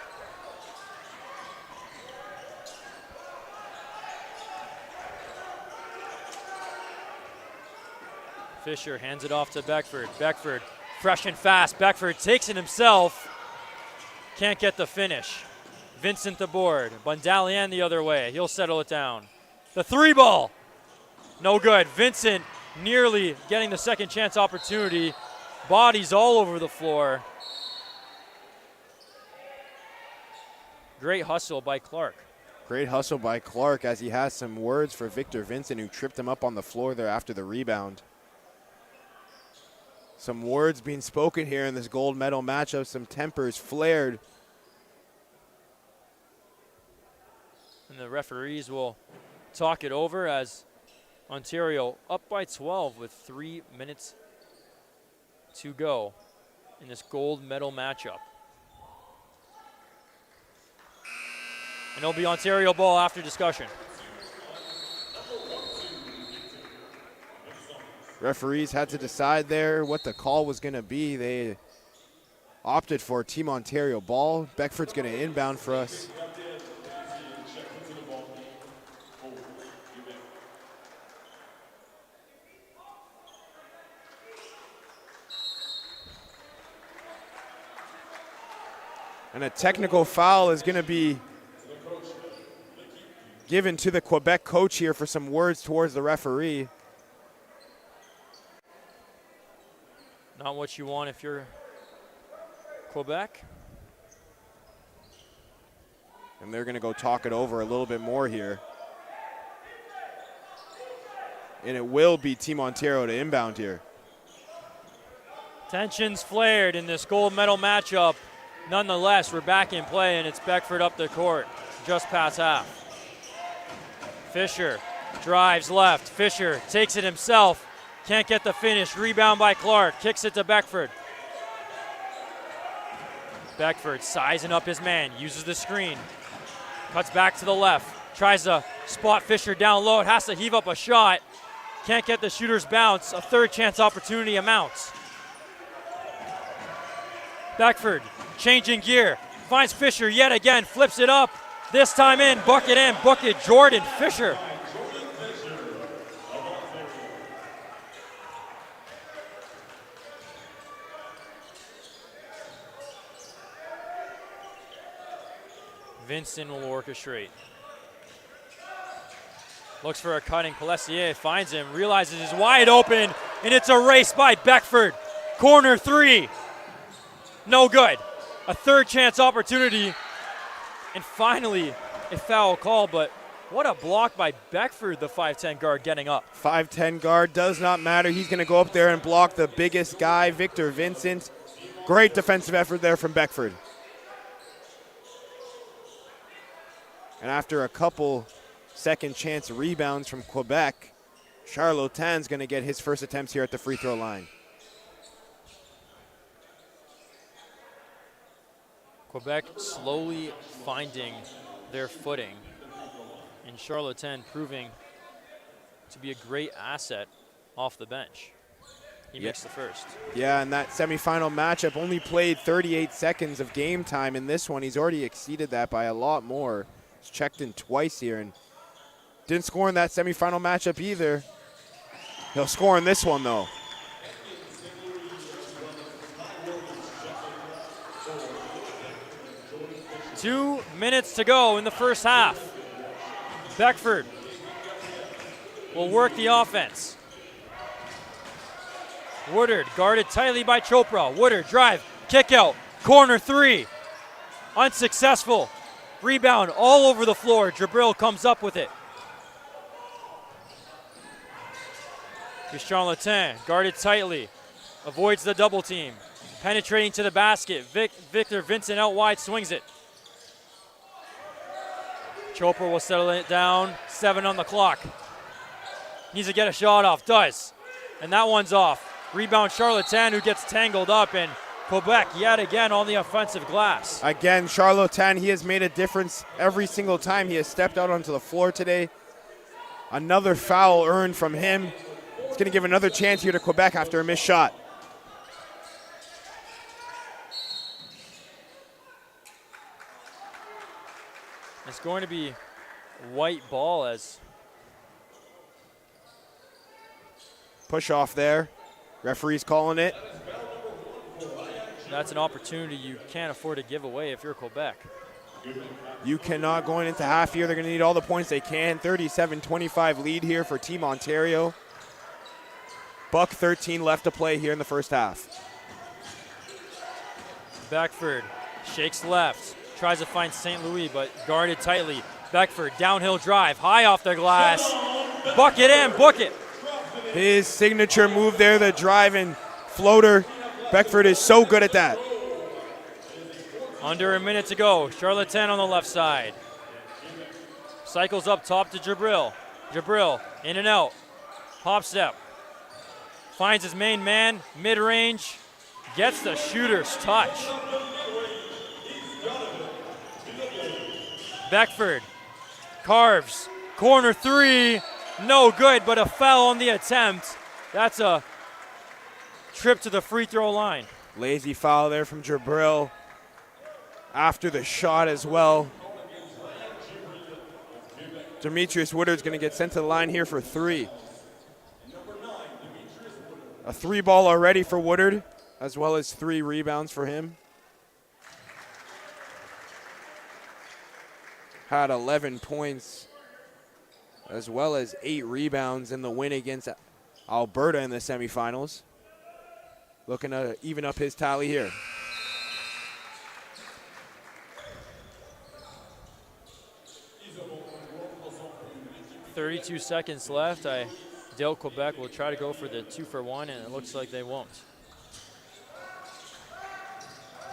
E: Fisher hands it off to Beckford. Beckford, fresh and fast. Beckford takes it himself. Can't get the finish. Vincent the board. Bundelian the other way. He'll settle it down. The 3-ball. No good. Vincent nearly getting the second chance opportunity. Bodies all over the floor. Great hustle by Clark.
F: Great hustle by Clark as he has some words for Victor Vincent, who tripped him up on the floor there after the rebound. Some words being spoken here in this gold medal matchup. Some tempers flared.
E: And the referees will talk it over as Ontario up by 12 with 3 minutes to go in this gold medal matchup. And it'll be Ontario ball after discussion.
F: Referees had to decide there what the call was going to be. They opted for Team Ontario ball. Beckford's going to inbound for us. And a technical foul is going to be given to the Quebec coach here for some words towards the referee.
E: Not what you want if you're Quebec.
F: And they're going to go talk it over a little bit more here. And it will be Team Ontario to inbound here.
E: Tensions flared in this gold medal matchup. Nonetheless, we're back in play, and it's Beckford up the court, just past half. Fisher drives left. Fisher takes it himself. Can't get the finish. Rebound by Clark. Kicks it to Beckford. Beckford sizing up his man. Uses the screen. Cuts back to the left. Tries to spot Fisher down low. It has to heave up a shot. Can't get the shooter's bounce. A third chance opportunity amounts. Beckford changing gear. Finds Fisher yet again. Flips it up. This time in. Bucket in. Bucket. Jordan Fisher. Vincent will orchestrate. Looks for a cutting. Pelessier finds him, realizes he's wide open, and it's a race by Beckford. Corner three. No good. A third chance opportunity. And finally, a foul call, but what a block by Beckford, the 5'10 guard getting up.
F: 5'10 guard does not matter. He's going to go up there and block the biggest guy, Victor Vincent. Great defensive effort there from Beckford. And after a couple second chance rebounds from Quebec, Charlotin's going to get his first attempts here at the free throw line.
E: Quebec slowly finding their footing, and Charlotin proving to be a great asset off the bench. He makes the first.
F: Yeah, and that semifinal matchup only played 38 seconds of game time. In this one, he's already exceeded that by a lot more. He's checked in twice here and didn't score in that semifinal matchup either. He'll score in this one, though.
E: Two minutes to go in the first half. Beckford will work the offense. Woodard guarded tightly by Chopra. Woodard drive, kick out, corner three. Unsuccessful. Rebound all over the floor. Jabril comes up with it. Charlotin guarded tightly. Avoids the double team. Penetrating to the basket. Victor Vincent out wide swings it. Chopra will settle it down. 7 on the clock. Needs to get a shot off. Does. And that one's off. Rebound Charlotin, who gets tangled up, and Quebec yet again on the offensive glass.
F: Again, Charlotin, he has made a difference every single time he has stepped out onto the floor today. Another foul earned from him. It's going to give another chance here to Quebec after a missed shot.
E: It's going to be white ball as
F: push off there. Referee's calling it.
E: That's an opportunity you can't afford to give away if you're Quebec.
F: You cannot, going into half here, they're going to need all the points they can. 37-25 lead here for Team Ontario. Buck 13 left to play here in the first half.
E: Beckford shakes left, tries to find St. Louis, but guarded tightly. Beckford, downhill drive, high off the glass. Bucket in, book it.
F: His signature move there, the driving floater. Beckford is so good at that.
E: Under a minute to go. Charlotin on the left side. Cycles up top to Jabril. Jabril in and out. Hop step. Finds his main man, mid-range. gets the shooter's touch. Beckford carves, corner three, no good, but a foul on the attempt. That's a trip to the free throw line.
F: Lazy foul there from Jabril after the shot as well. Demetrius Woodard's going to get sent to the line here for three. A three ball already for Woodard, as well as 3 rebounds for him. Had 11 points, as well as 8 rebounds in the win against Alberta in the semifinals. Looking to even up his tally here.
E: .32 seconds left. I doubt Quebec will try to go for the 2-for-1, and it looks like they won't.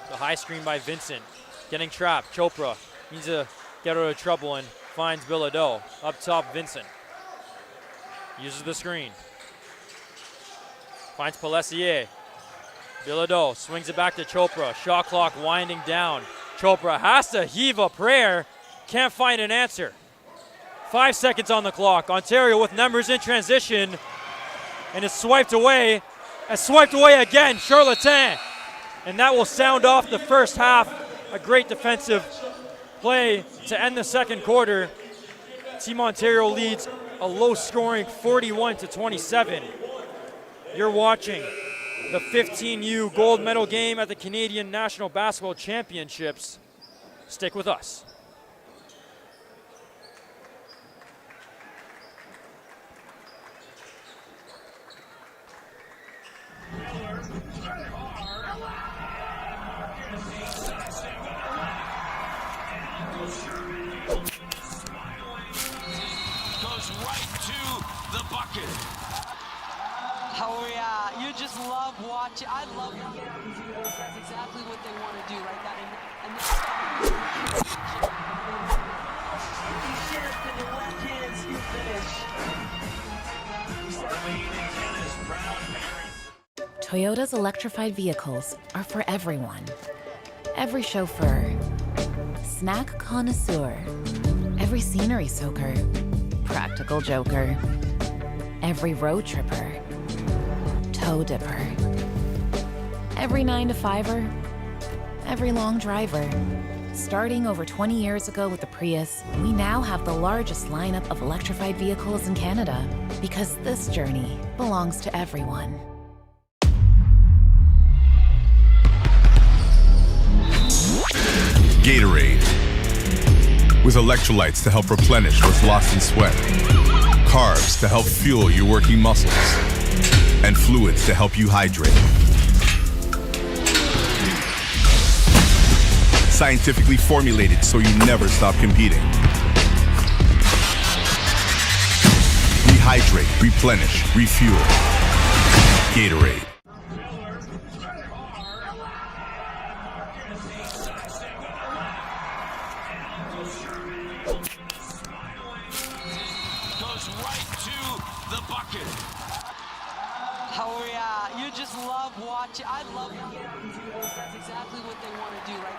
E: The high screen by Vincent. Getting trapped. Chopra needs to get out of trouble and finds Bilodeau. Up top, Vincent. Uses the screen. Finds Pelessier. Bilodeau swings it back to Chopra. Shot clock winding down. Chopra has to heave a prayer. Can't find an answer. 5 seconds on the clock. Ontario with numbers in transition. And it's swiped away. And swiped away again. Charlatan. And that will sound off the first half. A great defensive play to end the second quarter. Team Ontario leads a low-scoring 41-27. You're watching the 15U gold medal game at the Canadian National Basketball Championships. Stick with us.
G: Goes right to the bucket.
B: Oh yeah, you just love watching. I love watching. That's exactly what they want to do, right?
C: Toyota's electrified vehicles are for everyone. Every chauffeur, snack connoisseur, every scenery soaker, practical joker, every road tripper, toe dipper, every 9-to-5er, every long driver. Starting over 20 years ago with the Prius, we now have the largest lineup of electrified vehicles in Canada because this journey belongs to everyone.
A: Gatorade. With electrolytes to help replenish what's lost in sweat. Carbs to help fuel your working muscles. And fluids to help you hydrate. Scientifically formulated so you never stop competing. Rehydrate, replenish, refuel. Gatorade.
G: Goes right to the bucket.
B: Oh yeah, you just love watching. I love watching. That's exactly what they want to do, right?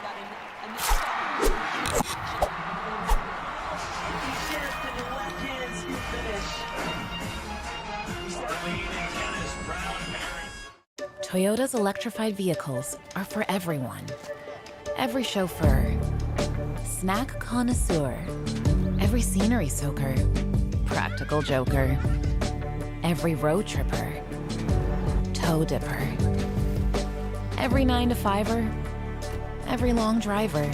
C: Toyota's electrified vehicles are for everyone. Every chauffeur, snack connoisseur, every scenery soaker, practical joker, every road tripper, toe dipper, every 9-to-5er, every long driver.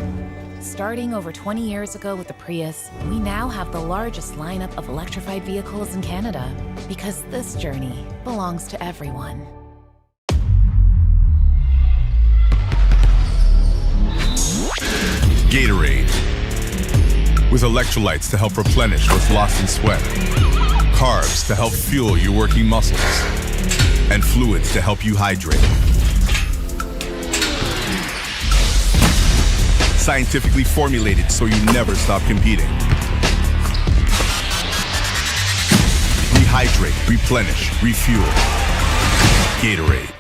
C: Starting over 20 years ago with the Prius, we now have the largest lineup of electrified vehicles in Canada because this journey belongs to everyone.
A: Gatorade. With electrolytes to help replenish what's lost in sweat. Carbs to help fuel your working muscles. And fluids to help you hydrate. Scientifically formulated so you never stop competing. Rehydrate, replenish, refuel. Gatorade.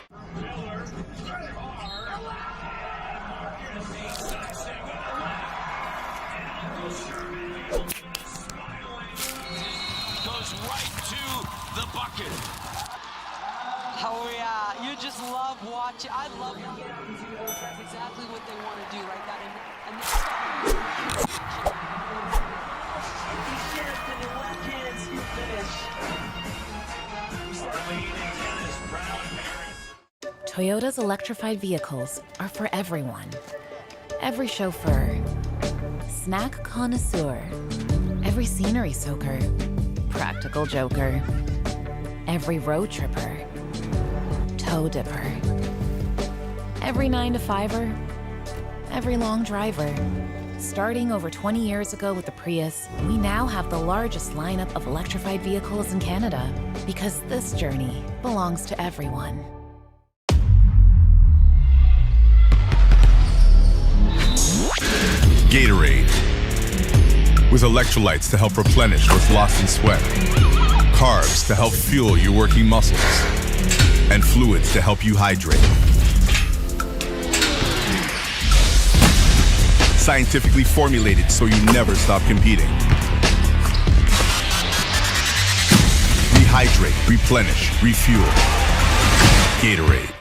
G: the bucket.
B: Oh yeah, you just love watching. I love that's exactly what they want to do right now.
C: Toyota's electrified vehicles are for everyone. Every chauffeur, snack connoisseur, every scenery soaker, practical joker, every road tripper, toe dipper, every 9-to-5er, every long driver. Starting over 20 years ago with the Prius, we now have the largest lineup of electrified vehicles in Canada because this journey belongs to everyone.
A: Gatorade. With electrolytes to help replenish what's lost in sweat, carbs to help fuel your working muscles, and fluids to help you hydrate. Scientifically formulated so you never stop competing. Rehydrate, replenish, refuel. Gatorade.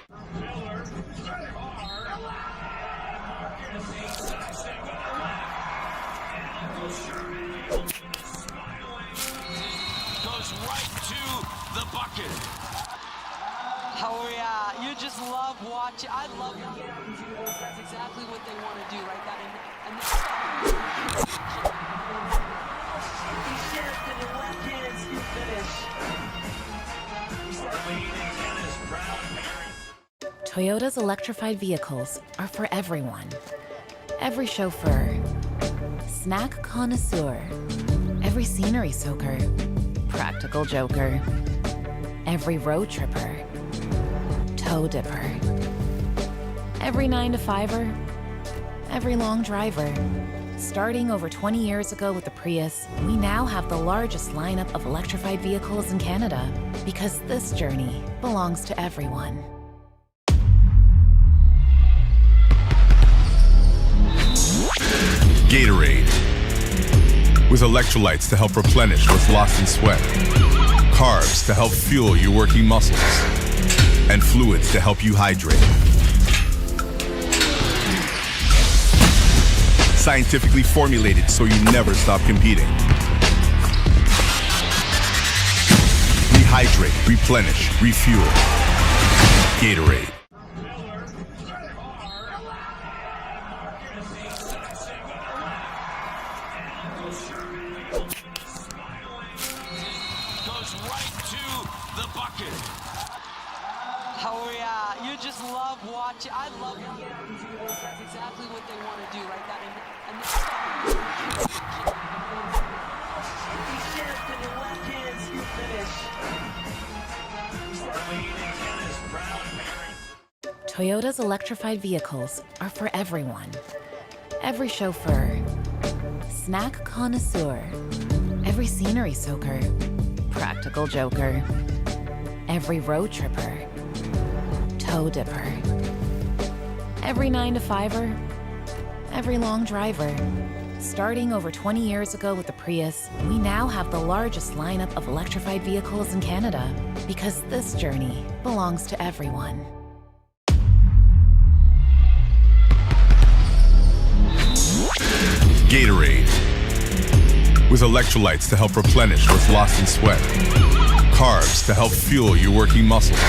G: Goes right to the bucket.
B: Oh yeah, you just love watching. I love that's exactly what they want to do right now.
C: Toyota's electrified vehicles are for everyone. Every chauffeur, snack connoisseur, every scenery soaker, practical joker, every road tripper, toe dipper, every 9-to-5er, every long driver. Starting over 20 years ago with the Prius, we now have the largest lineup of electrified vehicles in Canada because this journey belongs to everyone.
A: Gatorade. With electrolytes to help replenish what's lost in sweat, carbs to help fuel your working muscles, and fluids to help you hydrate. Scientifically formulated so you never stop competing. Rehydrate, replenish, refuel. Gatorade.
G: Goes right to the bucket.
B: Oh yeah, you just love watching. I love that's exactly what they want to do right now.
C: Toyota's electrified vehicles are for everyone. Every chauffeur, snack connoisseur, every scenery soaker, practical joker, every road tripper, toe dipper, every 9-to-5er, every long driver. Starting over 20 years ago with the Prius, we now have the largest lineup of electrified vehicles in Canada because this journey belongs to everyone.
A: Gatorade. With electrolytes to help replenish what's lost in sweat, carbs to help fuel your working muscles,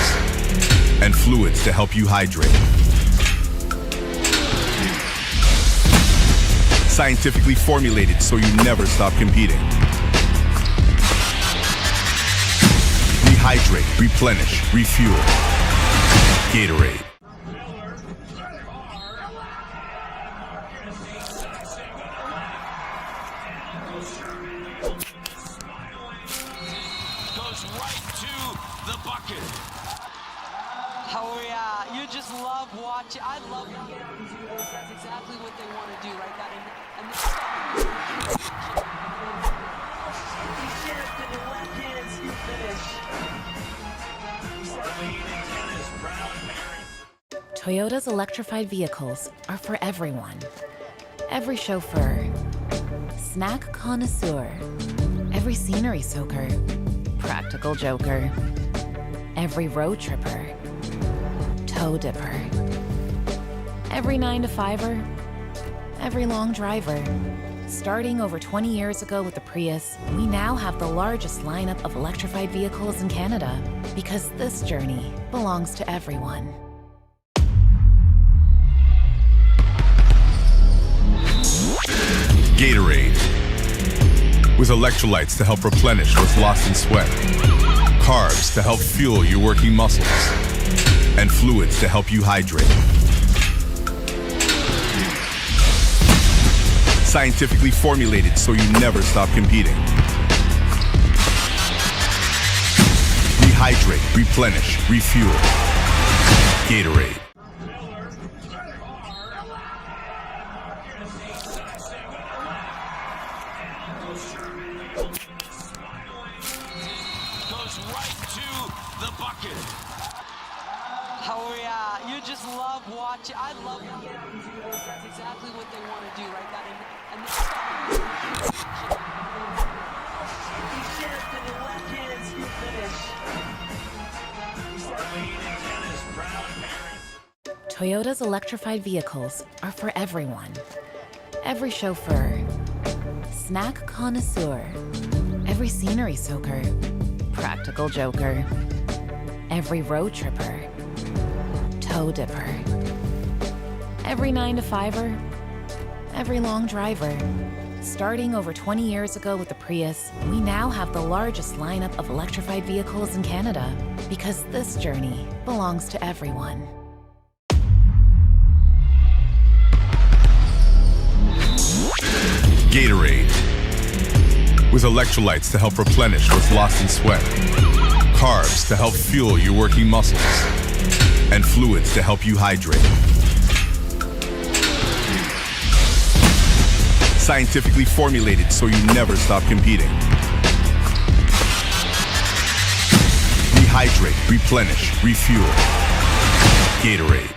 A: and fluids to help you hydrate. Scientifically formulated so you never stop competing. Rehydrate, replenish, refuel. Gatorade.
G: Goes right to the bucket.
B: Oh yeah, you just love watching. I love that's exactly what they want to do right now.
C: Toyota's electrified vehicles are for everyone. Every chauffeur, snack connoisseur, every scenery soaker, practical joker, every road tripper, toe dipper, every 9-to-5er, every long driver. Starting over 20 years ago with the Prius, we now have the largest lineup of electrified vehicles in Canada because this journey belongs to everyone.
A: Gatorade. With electrolytes to help replenish what's lost in sweat. Carbs to help fuel your working muscles. And fluids to help you hydrate. Scientifically formulated so you never stop competing. Rehydrate, replenish, refuel. Gatorade.
G: Goes right to the bucket.
B: Oh yeah, you just love watching. I love that's exactly what they want to do, right? That
C: Toyota's electrified vehicles are for everyone. Every chauffeur, snack connoisseur, every scenery soaker, practical joker, every road tripper, toe dipper, every 9-to-5er, every long driver. Starting over 20 years ago with the Prius, we now have the largest lineup of electrified vehicles in Canada because this journey belongs to everyone.
A: Gatorade. With electrolytes to help replenish what's lost in sweat. Carbs to help fuel your working muscles. And fluids to help you hydrate. Scientifically formulated so you never stop competing. Rehydrate, replenish, refuel. Gatorade.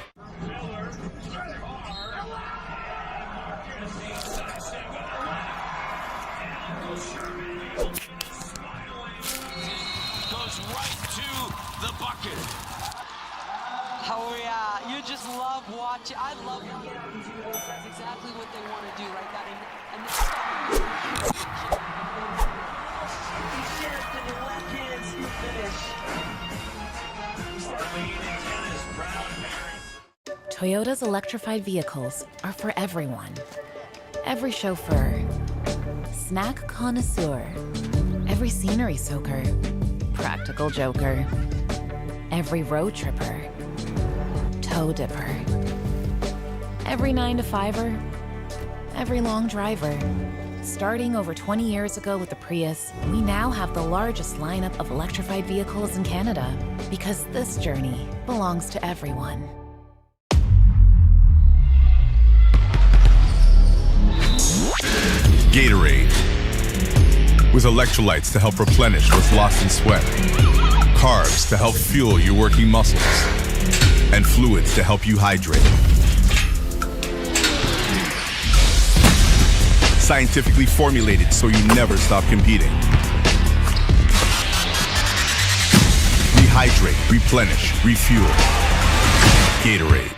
G: Goes right to the bucket.
B: oh yeah, you just love watching. I love that's exactly what they want to do, right?
C: Toyota's electrified vehicles are for everyone. Every chauffeur, snack connoisseur, every scenery soaker, practical joker, every road tripper, toe dipper, every 9-to-5er, every long driver. Starting over 20 years ago with the Prius, we now have the largest lineup of electrified vehicles in Canada because this journey belongs to everyone.
A: Gatorade. With electrolytes to help replenish what's lost in sweat. Carbs to help fuel your working muscles. And fluids to help you hydrate. Scientifically formulated so you never stop competing. Rehydrate, replenish, refuel. Gatorade.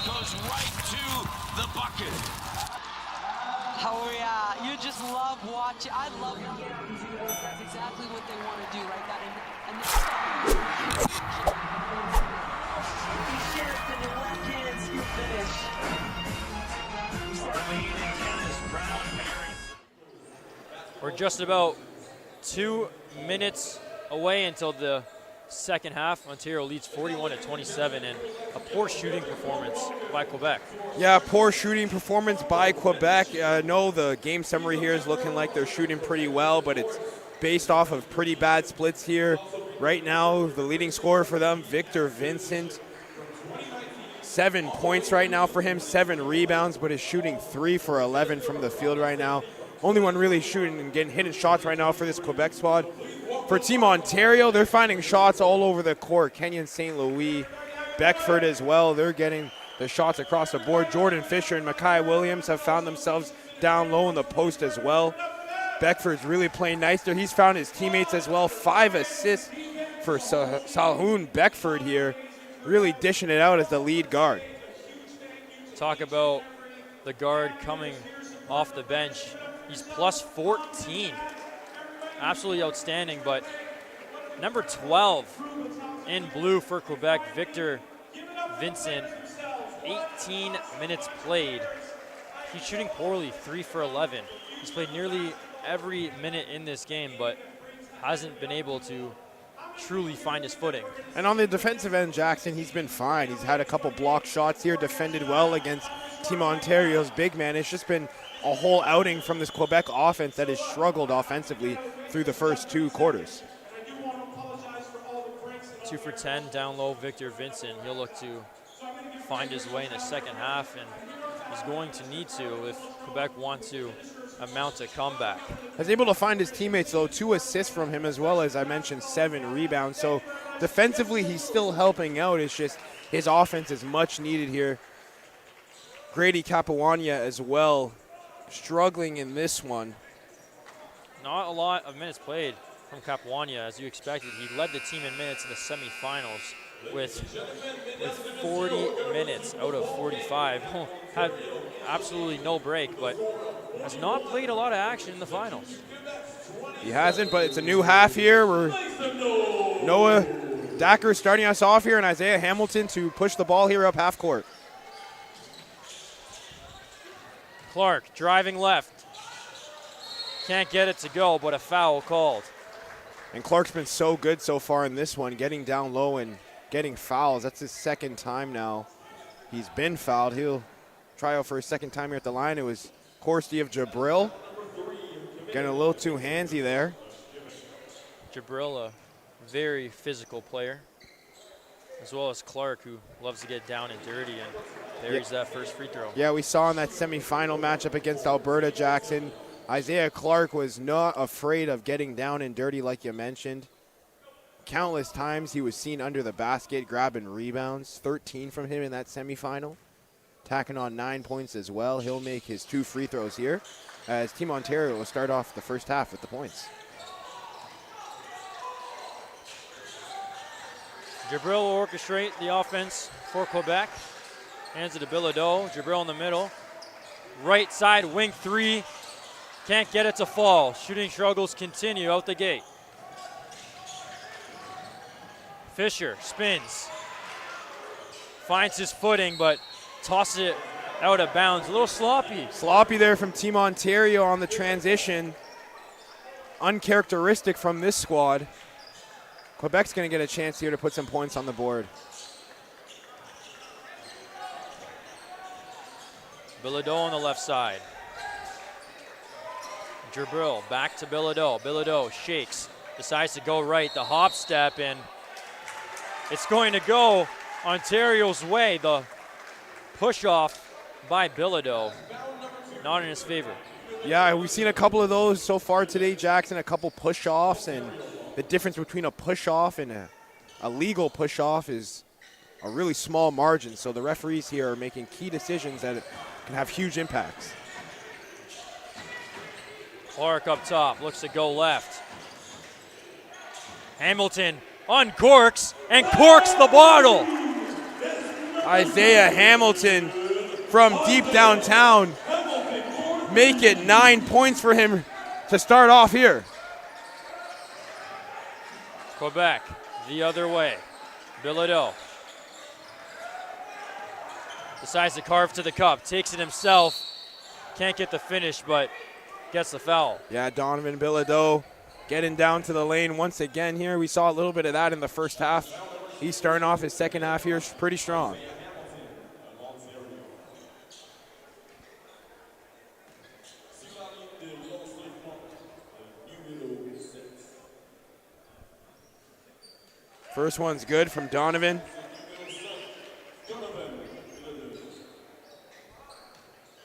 G: Goes right to the bucket.
B: oh yeah, you just love watching. I love that's exactly what they want to do, right?
E: We're just about 2 minutes away until the second half. Ontario leads 41-27, and a poor shooting performance by Quebec.
F: Yeah, poor shooting performance by Quebec. No, the game summary here is looking like they're shooting pretty well, but it's based off of pretty bad splits here. Right now, the leading scorer for them, Victor Vincent, 7 points right now for him, 7 rebounds, but is shooting 3 for 11 from the field right now. Only one really shooting and getting hidden shots right now for this Quebec squad. For Team Ontario, they're finding shots all over the court. Kenyon St. Louis Beckford as well. They're getting the shots across the board. Jordan Fisher and Makai Williams have found themselves down low in the post as well. Beckford's really playing nice there. He's found his teammates as well. 5 assists for Salhoun Beckford here, really dishing it out as the lead guard.
E: Talk about the guard coming off the bench. He's plus 14. Absolutely outstanding, but number 12 in blue for Quebec, Victor Vincent, 18 minutes played. He's shooting poorly, 3 for 11. He's played nearly every minute in this game, but hasn't been able to truly find his footing.
F: And on the defensive end, Jackson, he's been fine. He's had a couple block shots here, defended well against Team Ontario's big man. It's just been a whole outing from this Quebec offense that has struggled offensively through the first 2 quarters.
E: 2 for 10 down low, Victor Vincent. He'll look to find his way in the second half, and he's going to need to if Quebec want to mount a comeback.
F: Was able to find his teammates, though. 2 assists from him, as well as, I mentioned, 7 rebounds. So defensively, he's still helping out. It's just his offense is much needed here. Grady Capuania as well, struggling in this one.
E: Not a lot of minutes played from Capuania, as you expected. He led the team in minutes in the semifinals with 40 minutes out of 45. Had absolutely no break, but has not played a lot of action in the finals.
F: He hasn't, but it's a new half here. We're Noah Dacker starting us off here, and Isaiah Hamilton to push the ball here up half court.
E: Clark driving left. Can't get it to go, but a foul called.
F: And Clark's been so good so far in this one, getting down low and getting fouls. That's his second time now. He's been fouled. He'll try out for his second time here at the line. It was Corsti of Jabril. Getting a little too handsy there.
E: Jabril, a very physical player, as well as Clark, who loves to get down and dirty, and there's that first free throw.
F: Yeah, we saw in that semifinal matchup against Alberta, Jackson, Isaiah Clark was not afraid of getting down and dirty like you mentioned. Countless times he was seen under the basket grabbing rebounds. 13 from him in that semifinal. Tacking on 9 points as well. He'll make his 2 free throws here as Team Ontario will start off the first half with the points.
E: Jabril will orchestrate the offense for Quebec. Hands it to Bilodeau. Jabril in the middle. Right side, wing 3. Can't get it to fall. Shooting struggles continue out the gate. Fisher spins. Finds his footing, but tosses it out of bounds. A little sloppy.
F: Sloppy there from Team Ontario on the transition. Uncharacteristic from this squad. Quebec's going to get a chance here to put some points on the board.
E: Bilodeau on the left side. Jabril back to Bilodeau. Bilodeau shakes, decides to go right. The hop step, and it's going to go Ontario's way. The push off by Bilodeau, not in his favor.
F: Yeah, we've seen a couple of those so far today, Jackson, a couple push-offs, and the difference between a push-off and a legal push-off is a really small margin. So the referees here are making key decisions that can have huge impacts.
E: Clark up top, looks to go left. Hamilton uncorks and corks the bottle.
F: Isaiah Hamilton from deep downtown. Make it 9 points for him to start off here.
E: Quebec the other way. Bilodeau decides to carve to the cup, takes it himself. Can't get the finish, but gets the foul.
F: Yeah, Donovan Bilodeau getting down to the lane once again here. We saw a little bit of that in the first half. He's starting off his second half here pretty strong. First one's good from Donovan.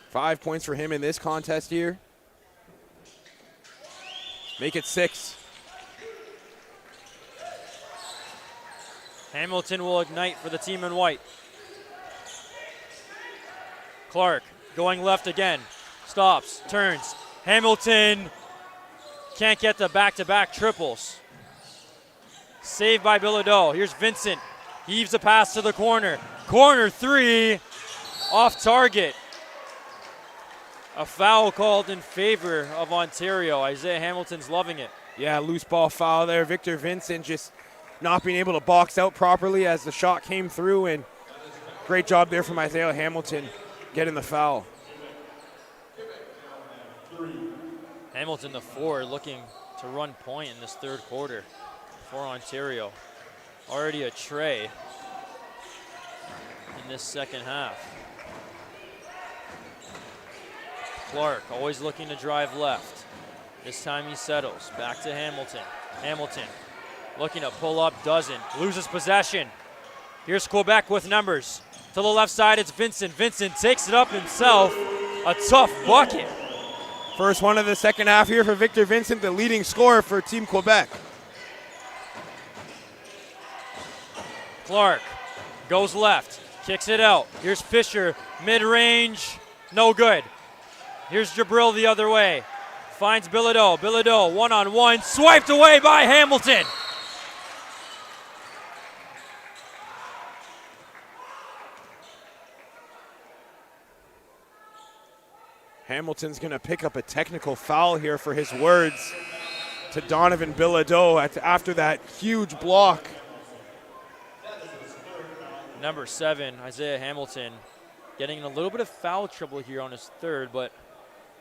F: Five points for him in this contest here. Make it 6.
E: Hamilton will ignite for the team in white. Clark going left again. Stops, turns. Hamilton can't get the back-to-back triples. Saved by Bilodeau. Here's Vincent. Heaves a pass to the corner. Corner three. Off target. A foul called in favor of Ontario. Isaiah Hamilton's loving it.
F: Yeah, loose ball foul there. Victor Vincent just not being able to box out properly as the shot came through, and great job there from Isaiah Hamilton getting the foul.
E: Hamilton, the forward, looking to run point in this third quarter for Ontario. Already a tray in this second half. Clark always looking to drive left. This time he settles. Back to Hamilton. Hamilton looking to pull up, doesn't. Loses possession. Here's Quebec with numbers. To the left side, it's Vincent. Vincent takes it up himself. A tough bucket.
F: First one of the second half here for Victor Vincent, the leading scorer for Team Quebec.
E: Clark goes left, kicks it out. Here's Fisher, mid-range, no good. Here's Jabril the other way. Finds Bilodeau. Bilodeau, one-on-one, swiped away by Hamilton.
F: Hamilton's going to pick up a technical foul here for his words to Donovan Bilodeau after that huge block.
E: Number 7, Isaiah Hamilton, getting in a little bit of foul trouble here on his third, but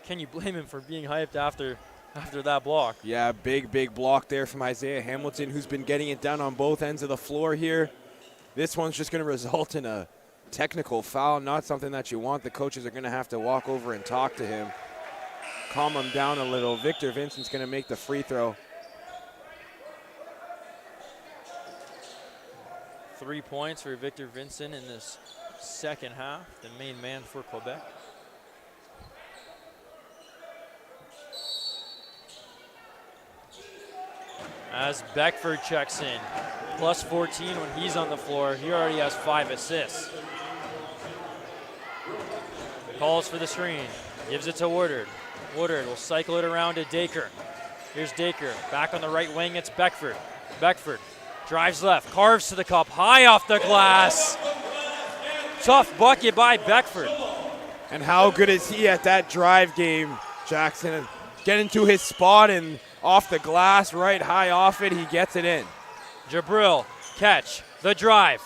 E: can you blame him for being hyped after that block?
F: Yeah, big block there from Isaiah Hamilton, who's been getting it done on both ends of the floor here. This one's just going to result in a technical foul, not something that you want. The coaches are going to have to walk over and talk to him, calm him down a little. Victor Vincent's going to make the free throw.
E: 3 points for Victor Vincent in this second half, the main man for Quebec. As Beckford checks in, plus 14 when he's on the floor. He already has 5 assists. Calls for the screen, gives it to Woodard. Woodard will cycle it around to Dacre. Here's Dacre, back on the right wing, it's Beckford. Beckford drives left, carves to the cup, high off the glass. Tough bucket by Beckford.
F: And how good is he at that drive game, Jackson? Getting to his spot and off the glass, right high off it, he gets it in.
E: Jabril, catch, the drive.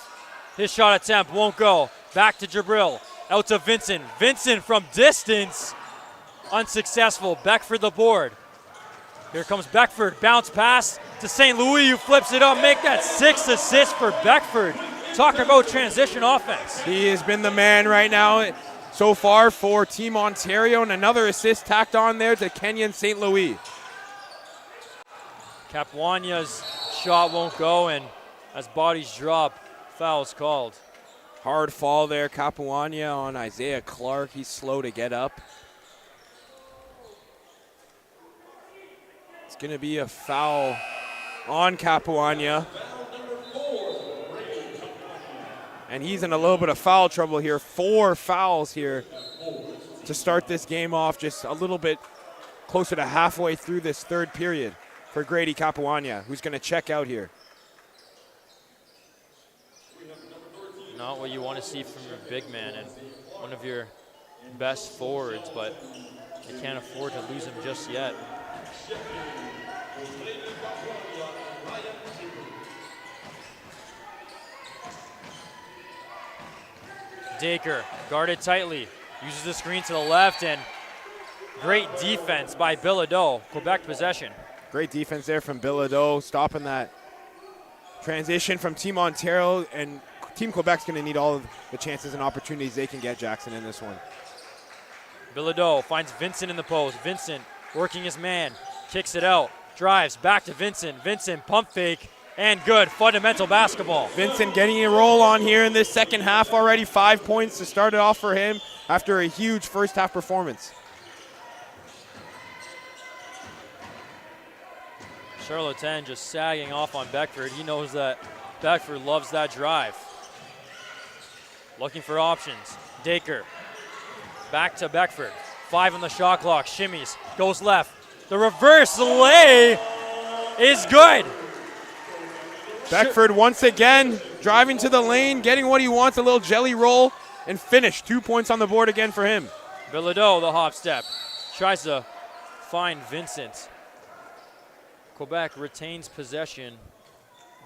E: His shot attempt won't go. Back to Jabril, out to Vincent. Vincent from distance, unsuccessful. Beckford the board. Here comes Beckford, bounce pass to St. Louis, who flips it up, make that 6 assists for Beckford. Talk about transition offense.
F: He has been the man right now so far for Team Ontario, and another assist tacked on there to Kenyon St. Louis.
E: Capuania's shot won't go, and as bodies drop, foul's called.
F: Hard fall there, Capuania on Isaiah Clark. He's slow to get up. It's going to be a foul on Capuania. And he's in a little bit of foul trouble here. 4 fouls here to start this game off, just a little bit closer to halfway through this third period for Grady Capuania, who's going to check out here.
E: Not what you want to see from your big man and one of your best forwards, but they can't afford to lose him just yet. Dacre guarded tightly, uses the screen to the left, and great defense by Bilodeau. Quebec possession.
F: Great defense there from Bilodeau, stopping that transition from Team Ontario, and Team Quebec's going to need all of the chances and opportunities they can get, Jackson, in this one.
E: Bilodeau finds Vincent in the post. Vincent working his man, kicks it out, drives back to Vincent. Vincent pump fake, and good fundamental basketball.
F: Vincent getting a roll on here in this second half already. 5 points to start it off for him after a huge first half performance.
E: Charlotte 10 just sagging off on Beckford. He knows that Beckford loves that drive. Looking for options. Dacre. Back to Beckford. 5 on the shot clock. Shimmies. Goes left. The reverse lay is good.
F: Beckford once again driving to the lane, getting what he wants, a little jelly roll, and finish. 2 points on the board again for him.
E: Bilodeau, the hop step. Tries to find Vincent. Quebec retains possession.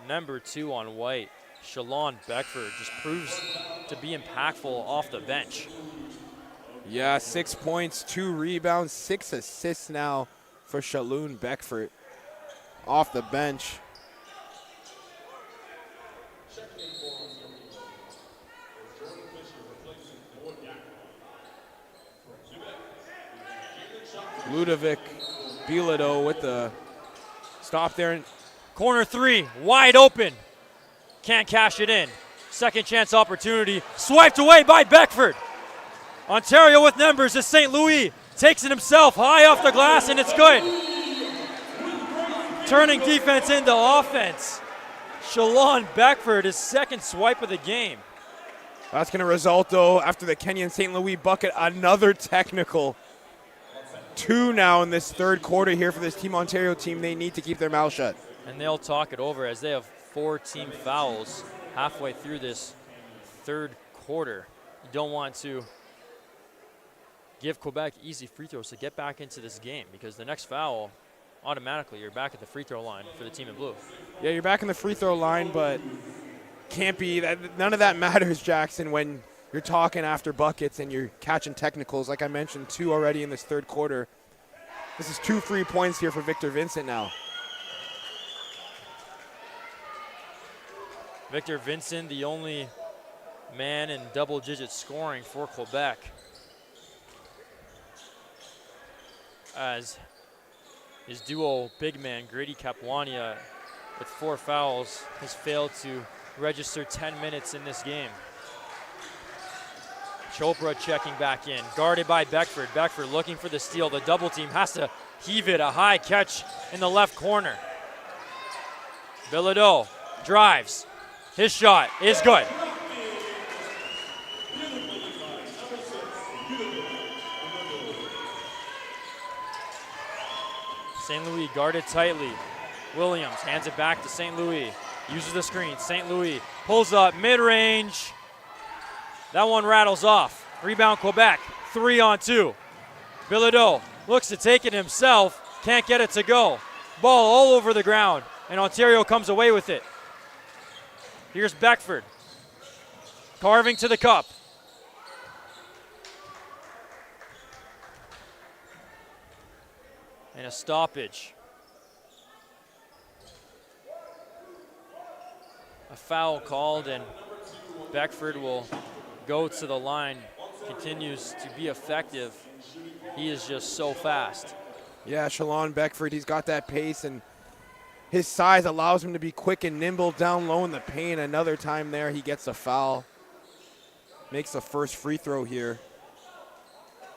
E: Number 2 on white. Shalon Beckford just proves to be impactful off the bench.
F: Yeah, 6 points, 2 rebounds, 6 assists now for Shalon Beckford off the bench. Ludovic Bilodeau with the stop there.
E: Corner 3, wide open. Can't cash it in. Second chance opportunity, swiped away by Beckford. Ontario with numbers as St. Louis takes it himself high off the glass, and it's good. Turning defense into offense. Shalon Beckford, his second swipe of the game.
F: That's going to result, though, after the Kenyan St. Louis bucket, another technical. 2 now in this third quarter here for this Team Ontario team. They need to keep their mouth shut.
E: And they'll talk it over as they have 4 team fouls halfway through this third quarter. You don't want to give Quebec easy free throws to get back into this game, because the next foul, automatically you're back at the free throw line for the team in blue.
F: Yeah, you're back in the free throw line, but can't be that. None of that matters, Jackson, when you're talking after buckets and you're catching technicals. Like I mentioned, 2 already in this third quarter. This is 2 free points here for Victor Vincent now.
E: Victor Vincent, the only man in double-digit scoring for Quebec, as his duo big man, Grady Kapwania, with 4 fouls, has failed to register 10 minutes in this game. Chopra checking back in, guarded by Beckford. Beckford looking for the steal. The double team has to heave it, a high catch in the left corner. Bilodeau drives. His shot is good. St. Louis guarded tightly. Williams hands it back to St. Louis. Uses the screen. St. Louis pulls up mid-range. That one rattles off. Rebound Quebec. 3-on-2. Bilodeau looks to take it himself. Can't get it to go. Ball all over the ground, and Ontario comes away with it. Here's Beckford. Carving to the cup. And a stoppage. A foul called, and Beckford will go to the line. Continues to be effective. He is just so fast.
F: Yeah, Shalon Beckford, he's got that pace, and his size allows him to be quick and nimble down low in the paint. Another time there, he gets a foul. Makes the first free throw here.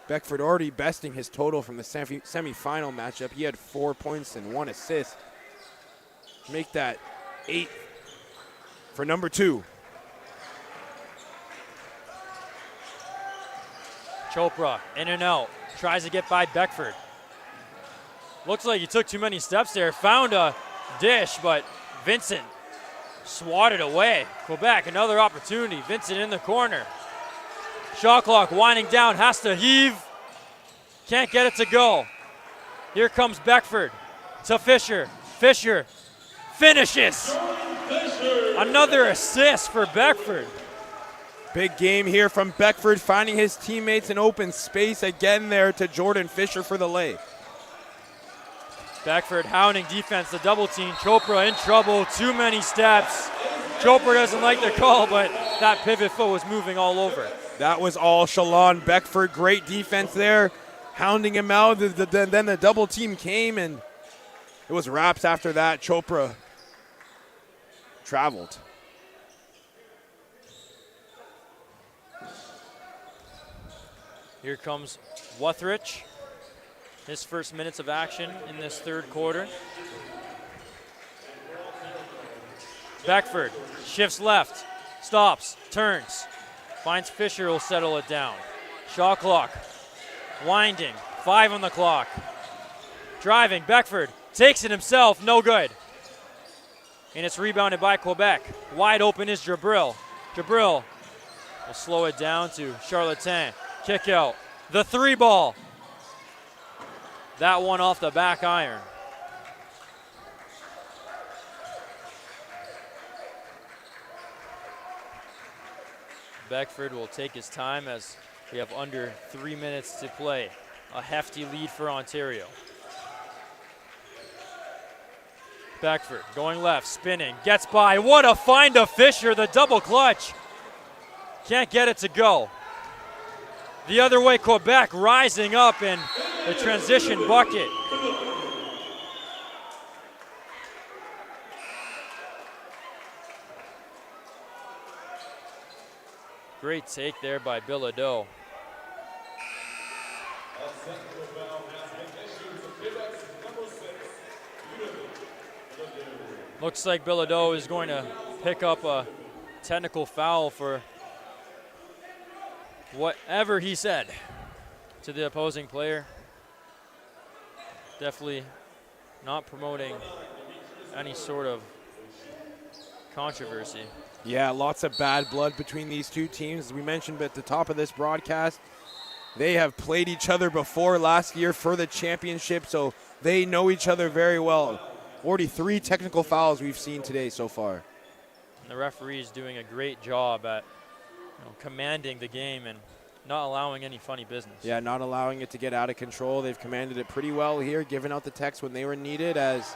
F: Beckford already besting his total from the semifinal matchup. He had 4 points and 1 assist. Make that 8 for number 2.
E: Chopra in and out. Tries to get by Beckford. Looks like he took too many steps there. Found a dish, but Vincent swatted away. Quebec, another opportunity. Vincent in the corner. Shot clock winding down, has to heave. Can't get it to go. Here comes Beckford to Fisher. Fisher finishes. Another assist for Beckford.
F: Big game here from Beckford, finding his teammates in open space again there to Jordan Fisher for the lay.
E: Beckford hounding defense, the double team. Chopra in trouble, too many steps. Chopra doesn't like the call, but that pivot foot was moving all over.
F: That was all Shalon Beckford. Great defense there, hounding him out. Then the double team came, and it was wraps after that. Chopra traveled.
E: Here comes Wuthrich. His first minutes of action in this third quarter. Beckford shifts left, stops, turns, finds Fisher, will settle it down. Shot clock, winding, 5 on the clock. Driving, Beckford takes it himself, no good. And it's rebounded by Quebec. Wide open is Jabril. Jabril will slow it down to Charlatan. Kick out. The 3 ball. That one off the back iron. Beckford will take his time as we have under 3 minutes to play. A hefty lead for Ontario. Beckford going left, spinning, gets by. What a find of Fisher, the double clutch. Can't get it to go. The other way, Quebec rising up in the transition bucket. Great take there by Bilodeau. Looks like Bilodeau is going to pick up a technical foul for whatever he said to the opposing player. Definitely not promoting any sort of controversy.
F: Yeah, lots of bad blood between these two teams. As we mentioned at the top of this broadcast, they have played each other before last year for the championship, so they know each other very well. 43 technical fouls we've seen today so far.
E: And the referee is doing a great job at commanding the game and not allowing any funny business.
F: Yeah, not allowing it to get out of control. They've commanded it pretty well here, giving out the techs when they were needed as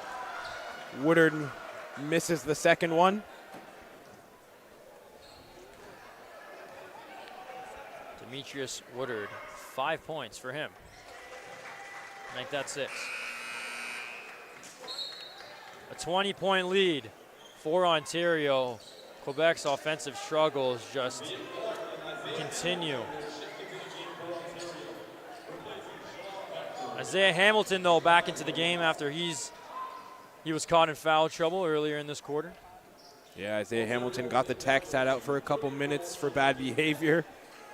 F: Woodard misses the second one.
E: Demetrius Woodard, 5 points for him. Make that 6. A 20-point lead for Ontario. Quebec's offensive struggles just continue. Isaiah Hamilton, though, back into the game after he was caught in foul trouble earlier in this quarter.
F: Yeah, Isaiah Hamilton got the tech, sat out for a couple minutes for bad behavior.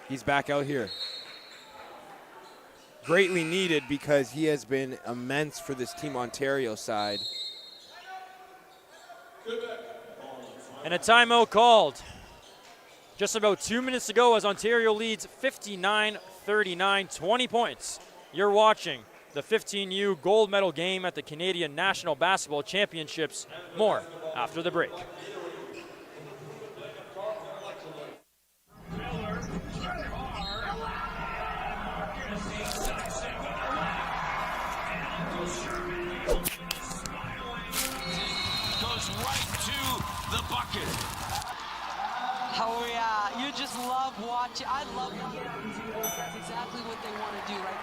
F: He's back out here. Greatly needed because he has been immense for this Team Ontario side.
E: And a timeout called just about 2 minutes ago as Ontario leads 59-39, 20 points. You're watching the 15U gold medal game at the Canadian National Basketball Championships. More after the break.
G: Goes right to the bucket.
B: Oh yeah, you just love watching. I love watching. That's exactly what they want to do, right?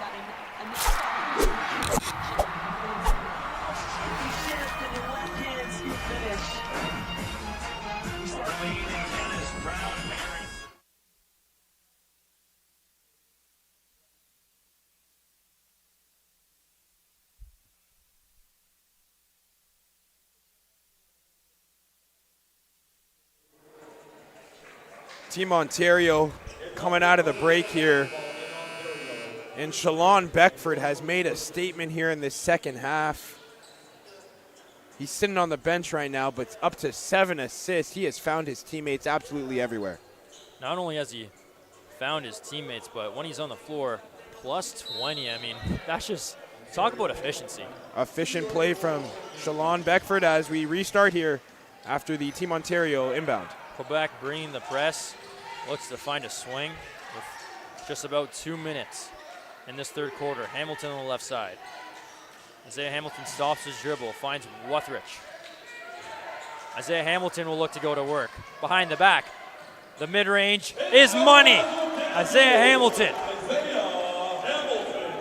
F: Team Ontario coming out of the break here. And Shalon Beckford has made a statement here in this second half. He's sitting on the bench right now, but up to 7 assists. He has found his teammates absolutely everywhere.
E: Not only has he found his teammates, but when he's on the floor, plus 20. I mean, that's just, talk about efficiency.
F: Efficient play from Shalon Beckford as we restart here after the Team Ontario inbound.
E: Quebec bringing the press, looks to find a swing with just about 2 minutes in this third quarter. Hamilton on the left side. Isaiah Hamilton stops his dribble, finds Wuthridge. Isaiah Hamilton will look to go to work. Behind the back, the mid-range is money. Isaiah Hamilton.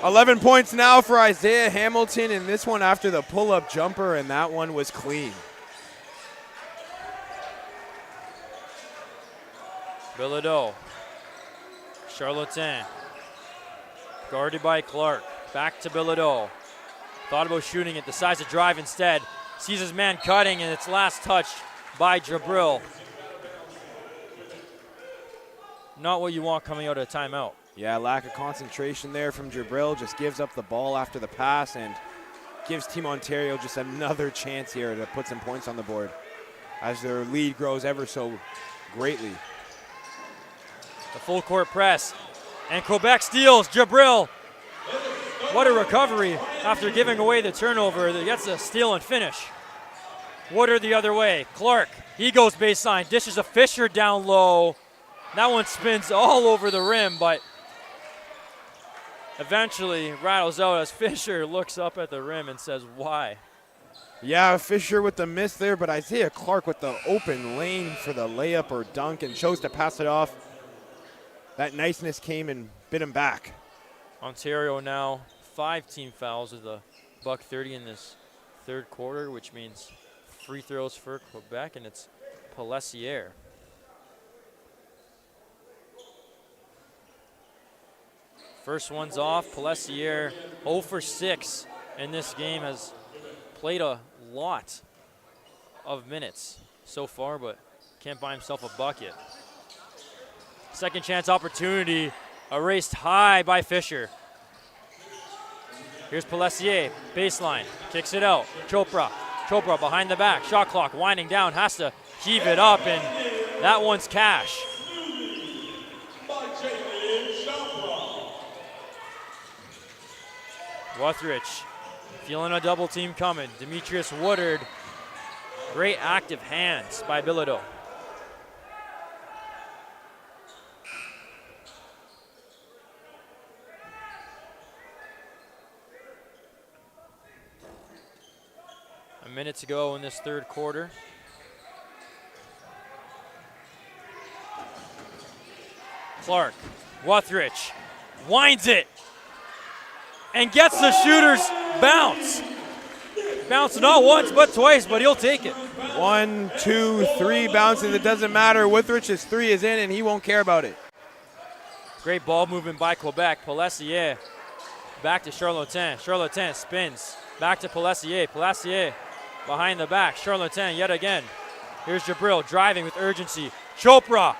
F: 11 points now for Isaiah Hamilton in this one after the pull-up jumper, and that one was clean.
E: Bilodeau. Charlatan. Guarded by Clark. Back to Bilodeau. Thought about shooting it, decides to drive instead. Sees his man cutting, and it's last touched by Jabril. Not what you want coming out of a timeout.
F: Yeah, lack of concentration there from Jabril, just gives up the ball after the pass and gives Team Ontario just another chance here to put some points on the board as their lead grows ever so greatly.
E: The full court press, and Quebec steals. Jabril, what a recovery after giving away the turnover. That gets a steal and finish. Woodard the other way. Clark, he goes baseline, dishes a Fisher down low. That one spins all over the rim, but eventually rattles out as Fisher looks up at the rim and says, why?
F: Yeah, Fisher with the miss there, but Isaiah Clark with the open lane for the layup or dunk and chose to pass it off. That niceness came and bit him back.
E: Ontario now 5 team fouls with a $130 in this third quarter, which means free throws for Quebec, and it's Pelessier. First one's off. Pelessier 0 for 6 in this game, has played a lot of minutes so far, but can't buy himself a bucket. Second chance opportunity, erased high by Fisher. Here's Pelessier, baseline, kicks it out. Chopra behind the back, shot clock winding down, has to heave it up, and that one's cash. Wuthridge feeling a double team coming. Demetrius Woodard, great active hands by Bilodeau. A minute to go in this third quarter. Clark, Wuthridge, winds it, and gets the shooter's bounce. Bounce not once, but twice, but he'll take it.
F: 1, 2, 3 bounces, it doesn't matter. Wuthridge's 3 is in, and he won't care about it.
E: Great ball movement by Quebec. Pelessier back to Charlotin. Charlotin spins. Back to Pelessier. Pelessier behind the back. Charlotin yet again. Here's Jabril driving with urgency. Chopra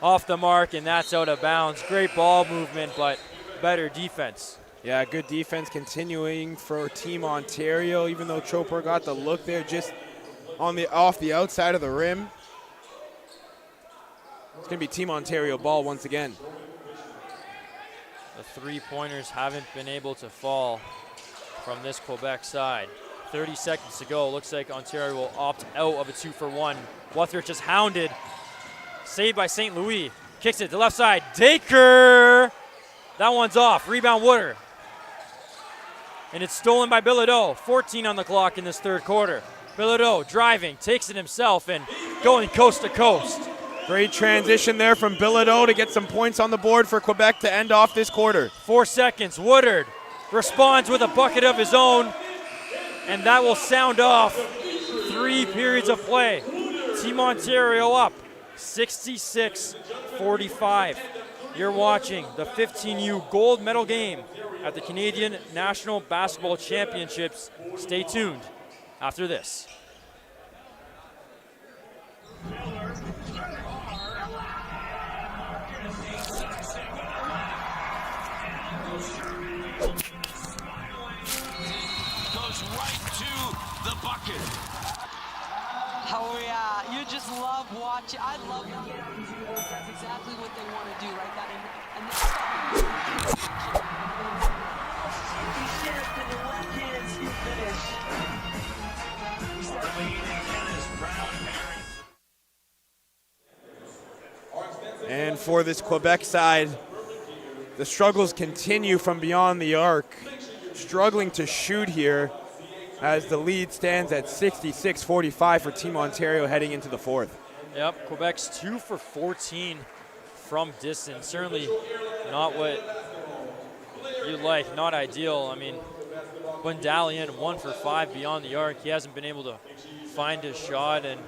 E: off the mark, and that's out of bounds. Great ball movement, but better defense.
F: Yeah, good defense continuing for Team Ontario, even though Chopra got the look there just off the outside of the rim. It's going to be Team Ontario ball once again.
E: The three-pointers haven't been able to fall from this Quebec side. 30 seconds to go. Looks like Ontario will opt out of a 2-for-1. Wuthridge just hounded. Saved by St. Louis. Kicks it to left side. Daker! That one's off. Rebound Woodard. And it's stolen by Bilodeau. 14 on the clock in this third quarter. Bilodeau driving, takes it himself, and going coast to coast.
F: Great transition there from Bilodeau to get some points on the board for Quebec to end off this quarter.
E: 4 seconds. Woodard responds with a bucket of his own, and that will sound off 3 periods of play. Team Ontario up 66-45. You're watching the 15U gold medal game at the Canadian National Basketball Championships. Stay tuned after this.
G: Goes right to the bucket.
B: Oh yeah, you just love watching. I love watching. That's exactly what they want to do, right? That
F: And for this Quebec side, the struggles continue from beyond the arc. Struggling to shoot here as the lead stands at 66-45 for Team Ontario heading into the fourth.
E: Yep, Quebec's 2 for 14 from distance. Certainly not what you'd like, not ideal. I mean, Bundalian 1 for 5 beyond the arc. He hasn't been able to find his shot, and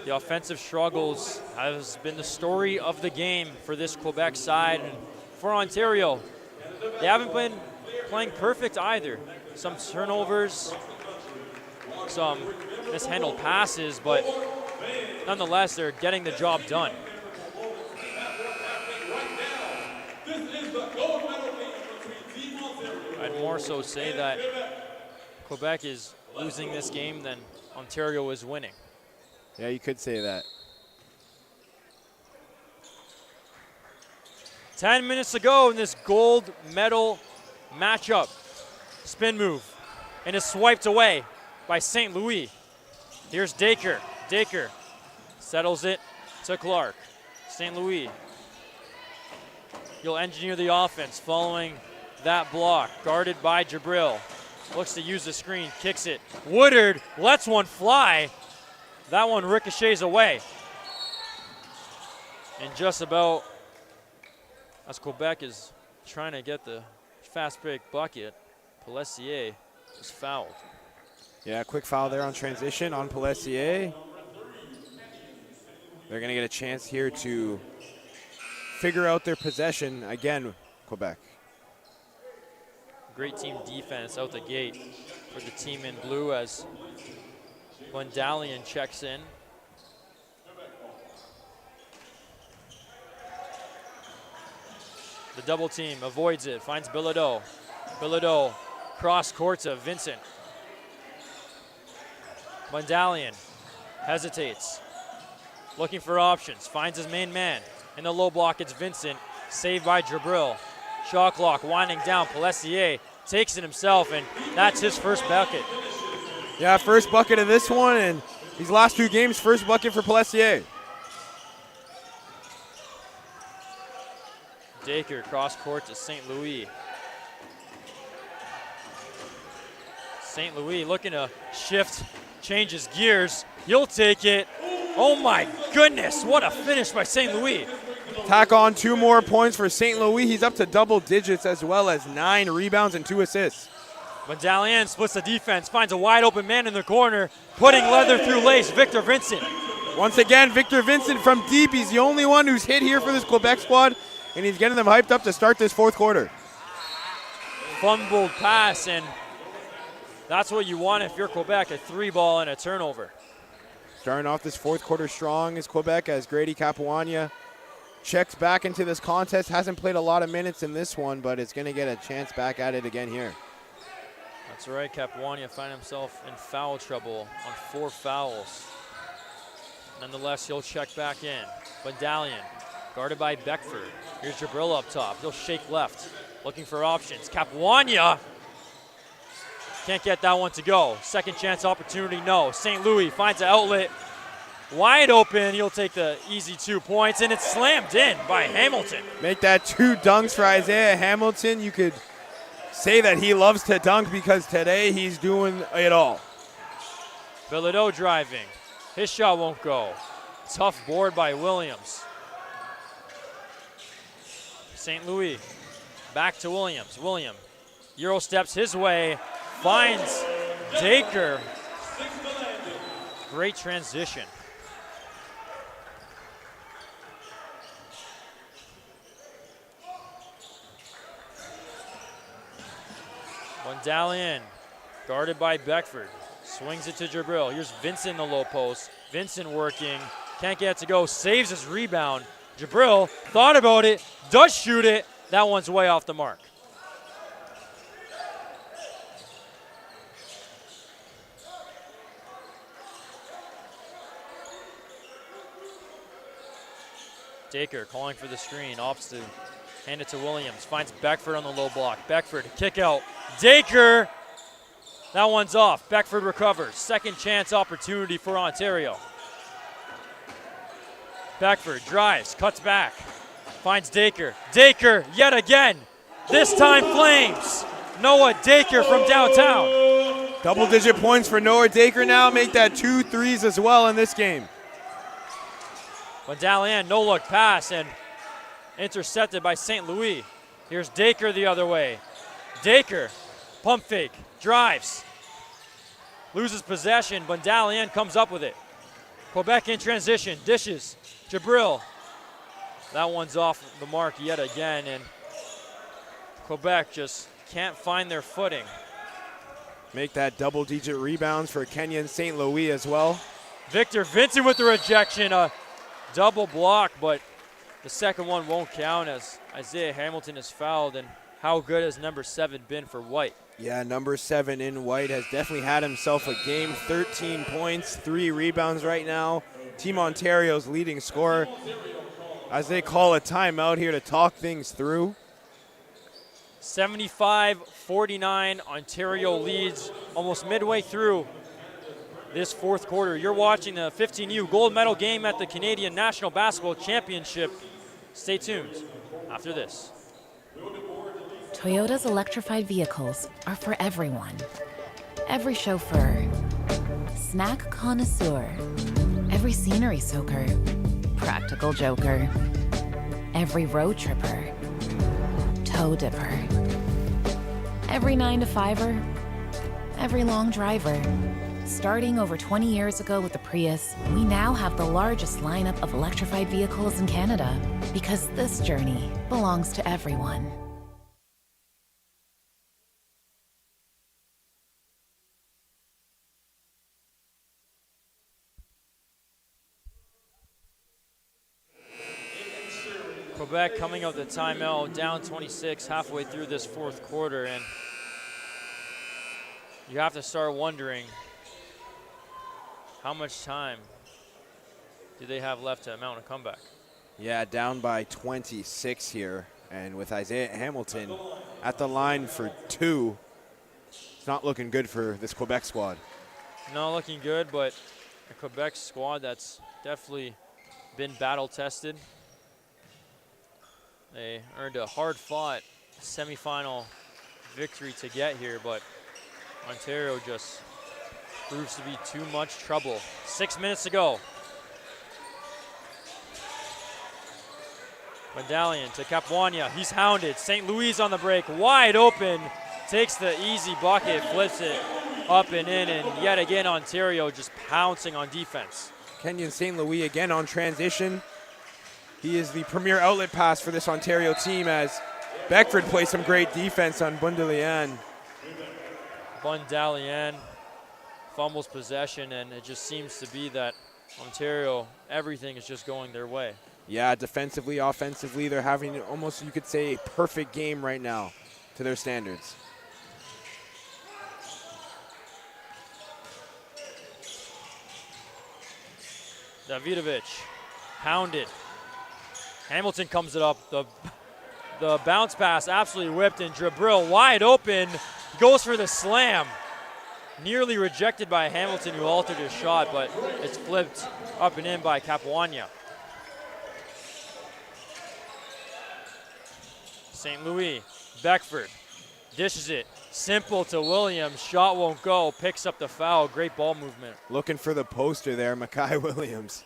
E: the offensive struggles has been the story of the game for this Quebec side. And for Ontario, they haven't been playing perfect either. Some turnovers, some mishandled passes, but nonetheless, they're getting the job done. I'd more so say that Quebec is losing this game than Ontario is winning.
F: Yeah, you could say that.
E: 10 minutes to go in this gold medal matchup. Spin move, and is swiped away by St. Louis. Here's Dacre. Dacre settles it to Clark. St. Louis, you'll engineer the offense following that block. Guarded by Jabril. Looks to use the screen, kicks it. Woodard lets one fly. That one ricochets away. And just about as Quebec is trying to get the fast break bucket, Pelletier is fouled.
F: Yeah, quick foul there on transition on Pelletier. They're going to get a chance here to figure out their possession again, Quebec.
E: Great team defense out the gate for the team in blue as Bundalian checks in. The double team avoids it, finds Bilodeau. Bilodeau cross court to Vincent. Bundalian hesitates, looking for options, finds his main man. In the low block, it's Vincent, saved by Jabril. Shot clock winding down, Pelletier takes it himself, and that's his first bucket.
F: Yeah, first bucket of this one, and these last 2 games, first bucket for Pelletier.
E: Dacre cross court to St. Louis. St. Louis looking to shift, changes gears. He'll take it. Oh my goodness, what a finish by St. Louis.
F: Tack on 2 more points for St. Louis. He's up to double digits as well as 9 rebounds and 2 assists.
E: Bundalian splits the defense, finds a wide open man in the corner, putting leather through lace, Victor Vincent.
F: Once again, Victor Vincent from deep. He's the only one who's hit here for this Quebec squad, and he's getting them hyped up to start this 4th quarter.
E: Fumbled pass, and that's what you want if you're Quebec, a 3-ball and a turnover.
F: Starting off this 4th quarter strong is Quebec as Grady Capuania checks back into this contest. Hasn't played a lot of minutes in this one, but it's going to get a chance back at it again here.
E: That's right, Capuania find himself in foul trouble on 4 fouls. Nonetheless, he'll check back in. Bundalian, guarded by Beckford. Here's Jabril up top. He'll shake left, looking for options. Capuania can't get that one to go. Second chance opportunity, no. St. Louis finds an outlet. Wide open, he'll take the easy 2 points, and it's slammed in by Hamilton.
F: Make that 2 dunks for Isaiah Hamilton. You could say that he loves to dunk because today he's doing it all.
E: Bilodeau driving. His shot won't go. Tough board by Williams. St. Louis back to Williams. William Euro steps his way, finds Dacre. Great transition. Bundalian, guarded by Beckford. Swings it to Jabril. Here's Vincent in the low post. Vincent working, can't get it to go, saves his rebound. Jabril thought about it, does shoot it. That one's way off the mark. Dacre calling for the screen, opts to hand it to Williams, finds Beckford on the low block. Beckford, kick out. Dacre, that one's off. Beckford recovers. Second chance opportunity for Ontario. Beckford drives, cuts back, finds Dacre. Dacre yet again. This time Flames. Noah Dacre from downtown.
F: Double-digit points for Noah Dacre now. Make that 2 threes as well in this game.
E: Bundalian, no-look pass, and intercepted by St. Louis. Here's Dacre the other way. Dacre, pump fake, drives, loses possession. Bundalian comes up with it. Quebec in transition, dishes. Jabril, that one's off the mark yet again, and Quebec just can't find their footing.
F: make that double-digit rebounds for Kenyon St. Louis as well.
E: Victor Vincent with the rejection, a double block, but the second one won't count as Isaiah Hamilton is fouled. And how good has number 7 been for White?
F: Yeah, number 7 in White has definitely had himself a game. 13 points, 3 rebounds right now. Team Ontario's leading scorer. As they call a timeout here to talk things through.
E: 75-49, Ontario leads almost midway through this fourth quarter. You're watching the 15U gold medal game at the Canadian National Basketball Championship. Stay tuned after this.
C: Toyota's electrified vehicles are for everyone. Every chauffeur, snack connoisseur, every scenery soaker, practical joker, every road tripper, toe dipper, every 9-to-5er, every long driver. Starting over 20 years ago with the Prius, we now have the largest lineup of electrified vehicles in Canada because this journey belongs to everyone.
E: Quebec coming out the timeout, down 26 halfway through this fourth quarter, and you have to start wondering how much time do they have left to mount a comeback?
F: Yeah, down by 26 here, and with Isaiah Hamilton at the line for 2, it's not looking good for this Quebec squad.
E: Not looking good, but a Quebec squad that's definitely been battle-tested. They earned a hard-fought semifinal victory to get here, but Ontario just proves to be too much trouble. 6 minutes to go. Medallion to Capuania. He's hounded. St. Louis on the break. Wide open. Takes the easy bucket, flips it up and in, and yet again Ontario just pouncing on defense.
F: Kenyon St. Louis again on transition. He is the premier outlet pass for this Ontario team as Beckford plays some great defense on Bundalian.
E: Bundalian fumbles possession, and it just seems to be that Ontario, everything is just going their way.
F: Yeah, defensively, offensively, they're having almost, you could say, a perfect game right now to their standards.
E: Davidovich, pounded. Hamilton comes it up. The bounce pass absolutely whipped, and Dribril wide open, goes for the slam. Nearly rejected by Hamilton, who altered his shot, but it's flipped up and in by Capuania. St. Louis, Beckford, dishes it. Simple to Williams, shot won't go, picks up the foul, great ball movement.
F: Looking for the poster there, Makai Williams.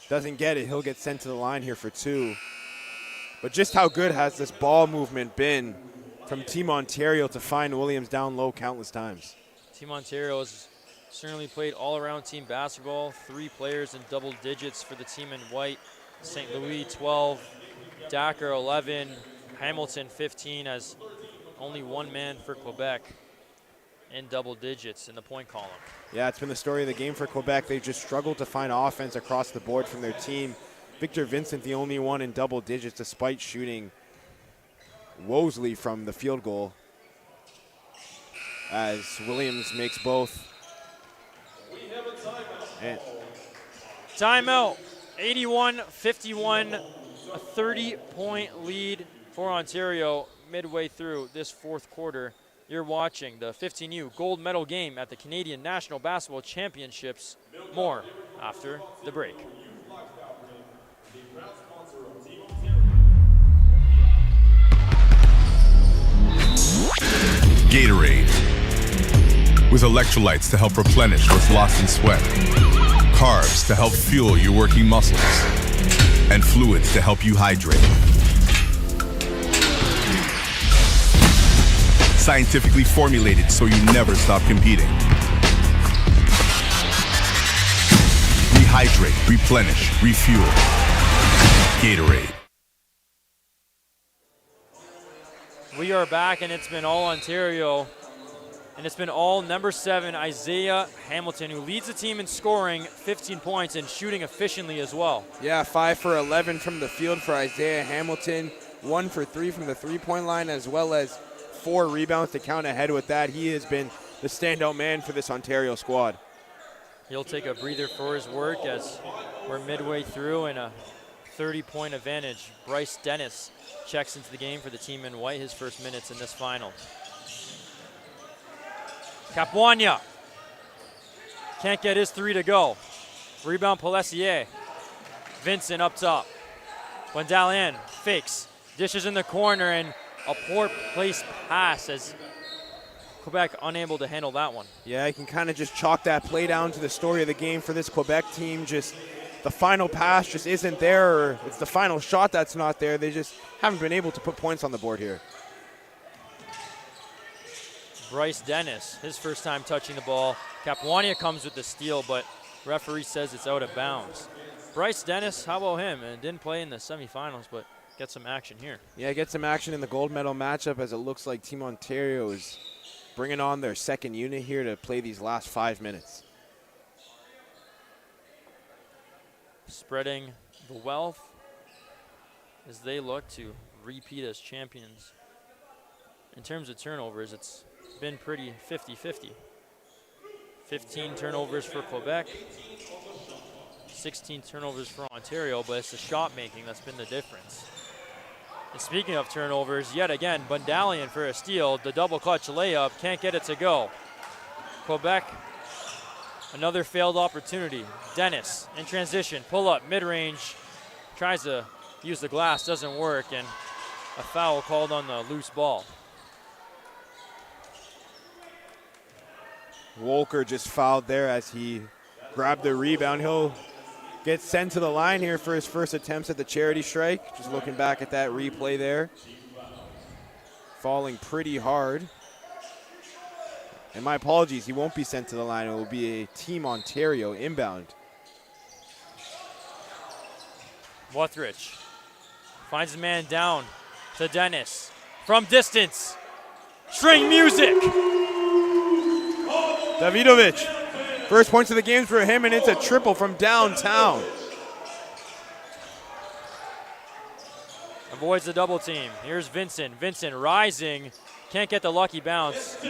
F: Doesn't get it, he'll get sent to the line here for 2. But just how good has this ball movement been from Team Ontario to find Williams down low countless times?
E: Team Ontario has certainly played all-around team basketball. 3 players in double digits for the team in white. St. Louis 12, Dakar 11, Hamilton 15, as only one man for Quebec in double digits in the point column.
F: Yeah, it's been the story of the game for Quebec. They've just struggled to find offense across the board from their team. Victor Vincent, the only one in double digits, despite shooting woefully from the field goal, as Williams makes both. And
E: timeout, 81-51, a 30-point lead for Ontario midway through this fourth quarter. You're watching the 15U gold medal game at the Canadian National Basketball Championships. More after the break.
A: Gatorade. With electrolytes to help replenish what's lost in sweat. Carbs to help fuel your working muscles. And fluids to help you hydrate. Scientifically formulated so you never stop competing. Rehydrate, replenish, refuel. Gatorade.
E: We are back, and it's been all Ontario and it's been all number 7, Isaiah Hamilton, who leads the team in scoring 15 points and shooting efficiently as well.
F: Yeah, 5 for 11 from the field for Isaiah Hamilton, 1 for 3 from the three-point line, as well as 4 rebounds to count ahead with that. He has been the standout man for this Ontario squad.
E: He'll take a breather for his work as we're midway through and a 30-point advantage. Bryce Dennis checks into the game for the team in white, his first minutes in this final. Capuana can't get his 3 to go. Rebound Pelessier. Vincent up top. Wendalian fakes, dishes in the corner, and a poor placed pass as Quebec unable to handle that one.
F: Yeah, you can kind of just chalk that play down to the story of the game for this Quebec team. Just the final pass just isn't there, or it's the final shot that's not there. They just haven't been able to put points on the board here.
E: Bryce Dennis, his first time touching the ball. Capuania comes with the steal, but referee says it's out of bounds. Bryce Dennis, how about him? And didn't play in the semifinals, but get some action here.
F: Yeah, get some action in the gold medal matchup, as it looks like Team Ontario is bringing on their second unit here to play these last 5 minutes.
E: Spreading the wealth as they look to repeat as champions. In terms of turnovers, it's been pretty 50-50. 15 turnovers for Quebec, 16 turnovers for Ontario, but it's the shot making that's been the difference. And speaking of turnovers, yet again, Bundalian for a steal, the double clutch layup, can't get it to go. Quebec, another failed opportunity. Dennis in transition, pull up, mid-range, tries to use the glass, doesn't work, and a foul called on the loose ball.
F: Wolker just fouled there as he grabbed the rebound. He'll get sent to the line here for his first attempts at the charity strike. Just looking back at that replay there. Falling pretty hard. And my apologies, he won't be sent to the line. It will be a Team Ontario inbound.
E: Wuthridge finds his man down to Dennis. From distance, string music.
F: Davidovic, first points of the game for him, and it's a triple from downtown.
E: Avoids the double team. Here's Vincent. Vincent rising, can't get the lucky bounce.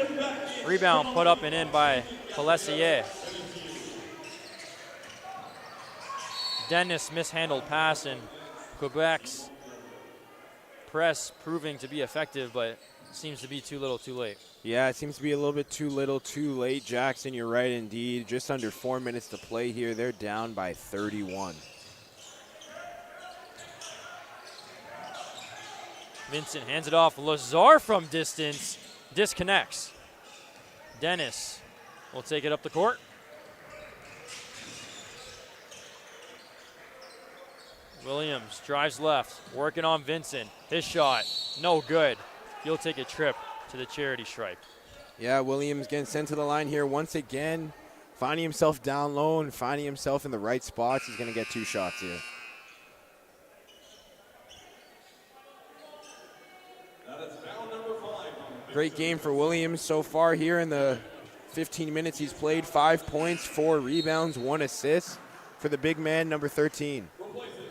E: Rebound put up and in by Pelessier. Dennis mishandled pass, and Quebec's press proving to be effective, but seems to be too little too late.
F: Yeah, it seems to be a little bit too little too late. Jackson, you're right indeed. Just under 4 minutes to play here. They're down by 31.
E: Vincent hands it off. Lazar from distance disconnects. Dennis will take it up the court. Williams drives left, working on Vincent. His shot, no good. He'll take a trip to the charity stripe.
F: Yeah, Williams getting sent to the line here once again, finding himself down low and finding himself in the right spots. He's going to get 2 shots here. Great game for Williams so far here in the 15 minutes he's played. 5 points, 4 rebounds, 1 assist for the big man, number 13.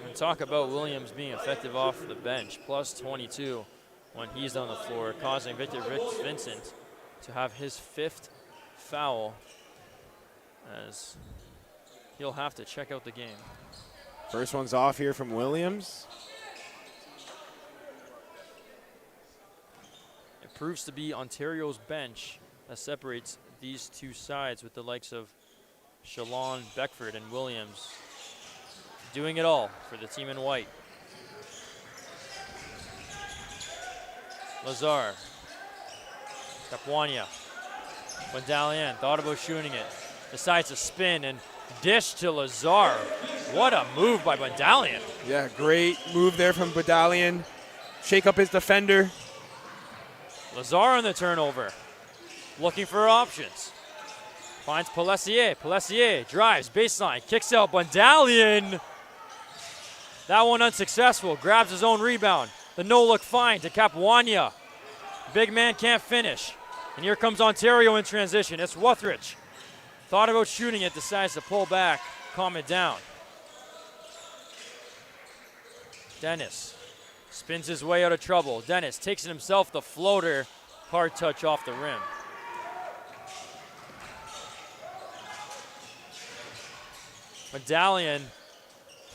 E: And talk about Williams being effective off the bench, plus 22 when he's on the floor, causing Victor Vincent to have his 5th foul, as he'll have to check out the game.
F: First one's off here from Williams.
E: It proves to be Ontario's bench that separates these two sides, with the likes of Shalon, Beckford, and Williams doing it all for the team in white. Lazar, Capuania, Wendalian thought about shooting it, decides to spin and dish to Lazar. What a move by Wendalian.
F: Yeah, great move there from Badalian. Shake up his defender.
E: Lazar on the turnover, looking for options. Finds Pelessier. Pelessier drives, baseline, kicks out Wendalian. That one unsuccessful, grabs his own rebound. The no-look find to Capuania. Big man can't finish. And here comes Ontario in transition. It's Wuthridge. Thought about shooting it, decides to pull back, calm it down. Dennis spins his way out of trouble. Dennis takes it himself, the floater, hard touch off the rim. Medallion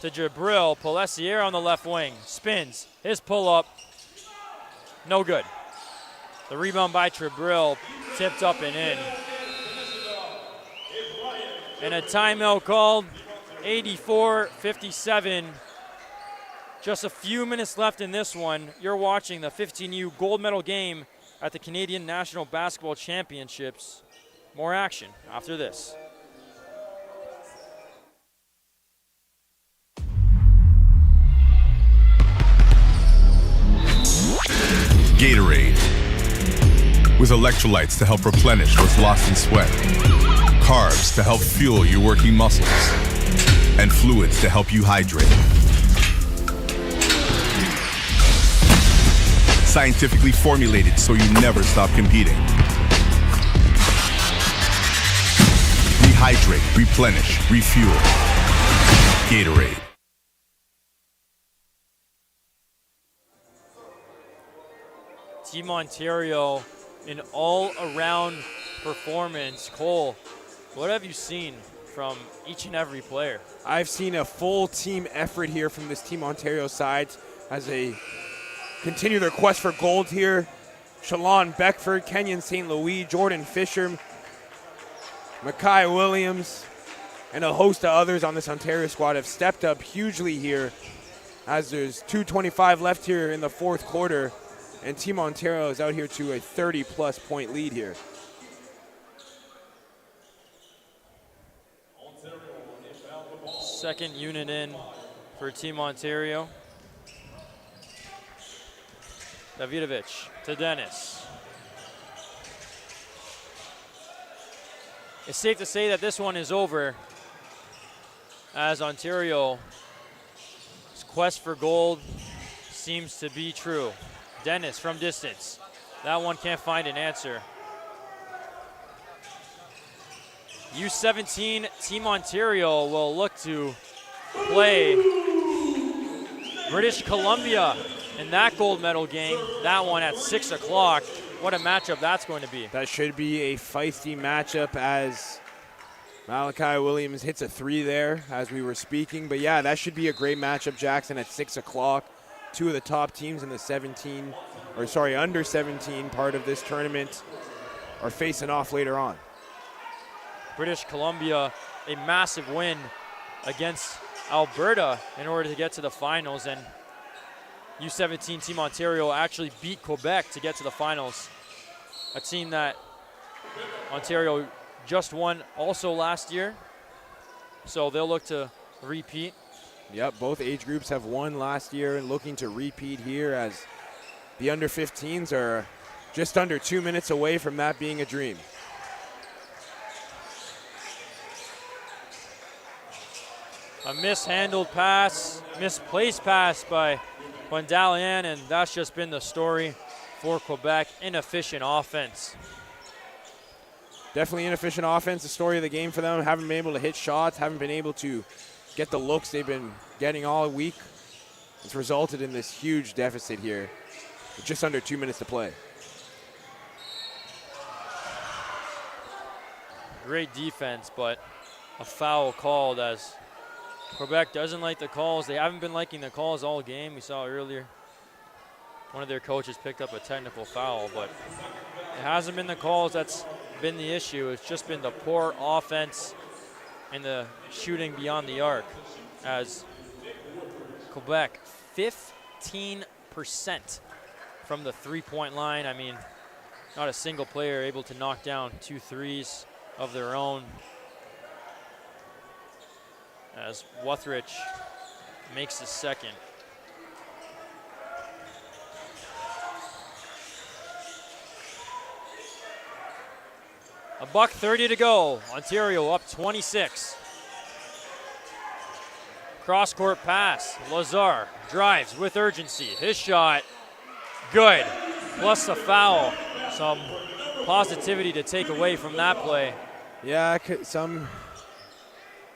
E: to Jabril. Pelessier on the left wing. Spins. His pull-up. No good. The rebound by Jabril. Tipped up and in. And a timeout called. 84-57. Just a few minutes left in this one. You're watching the 15U gold medal game at the Canadian National Basketball Championships. More action after this.
A: Gatorade, with electrolytes to help replenish what's lost in sweat, carbs to help fuel your working muscles, and fluids to help you hydrate. Scientifically formulated so you never stop competing. Rehydrate, replenish, refuel. Gatorade.
E: Team Ontario, an all-around performance. Cole, what have you seen from each and every player?
F: I've seen a full team effort here from this Team Ontario side as they continue their quest for gold here. Shalon Beckford, Kenyon St. Louis, Jordan Fisher, Makai Williams, and a host of others on this Ontario squad have stepped up hugely here as there's 2:25 left here in the fourth quarter. And Team Ontario is out here to a 30-plus point lead here.
E: Second unit in for Team Ontario. Davidovich to Dennis. It's safe to say that this one is over as Ontario's quest for gold seems to be true. Dennis from distance. That one can't find an answer. U17 Team Ontario will look to play British Columbia in that gold medal game. That one at 6 o'clock. What a matchup that's going to be.
F: That should be a feisty matchup as Malachi Williams hits a 3 there as we were speaking. But yeah, that should be a great matchup, Jackson, at 6 o'clock. Two of the top teams in the under 17 part of this tournament are facing off later on.
E: British Columbia, a massive win against Alberta in order to get to the finals, and U17 Team Ontario actually beat Quebec to get to the finals. A team that Ontario just won also last year, so they'll look to repeat.
F: Yep, both age groups have won last year and looking to repeat here as the under 15s are just under 2 minutes away from that being a dream.
E: A mishandled pass, misplaced pass by Wendalian, and that's just been the story for Quebec. Inefficient offense.
F: Definitely inefficient offense, the story of the game for them. Haven't been able to hit shots, haven't been able to get the looks they've been getting all week. It's resulted in this huge deficit here with just under 2 minutes to play.
E: Great defense, but a foul called as Quebec doesn't like the calls. They haven't been liking the calls all game. We saw earlier one of their coaches picked up a technical foul, but it hasn't been the calls that's been the issue. It's just been the poor offense and the shooting beyond the arc as Quebec 15% from the three-point line. I mean, not a single player able to knock down 2 threes of their own as Wuthridge makes the second. $1:30 to go. Ontario up 26. Cross-court pass. Lazar drives with urgency. His shot, good. Plus the foul. Some positivity to take away from that play.
F: Yeah, some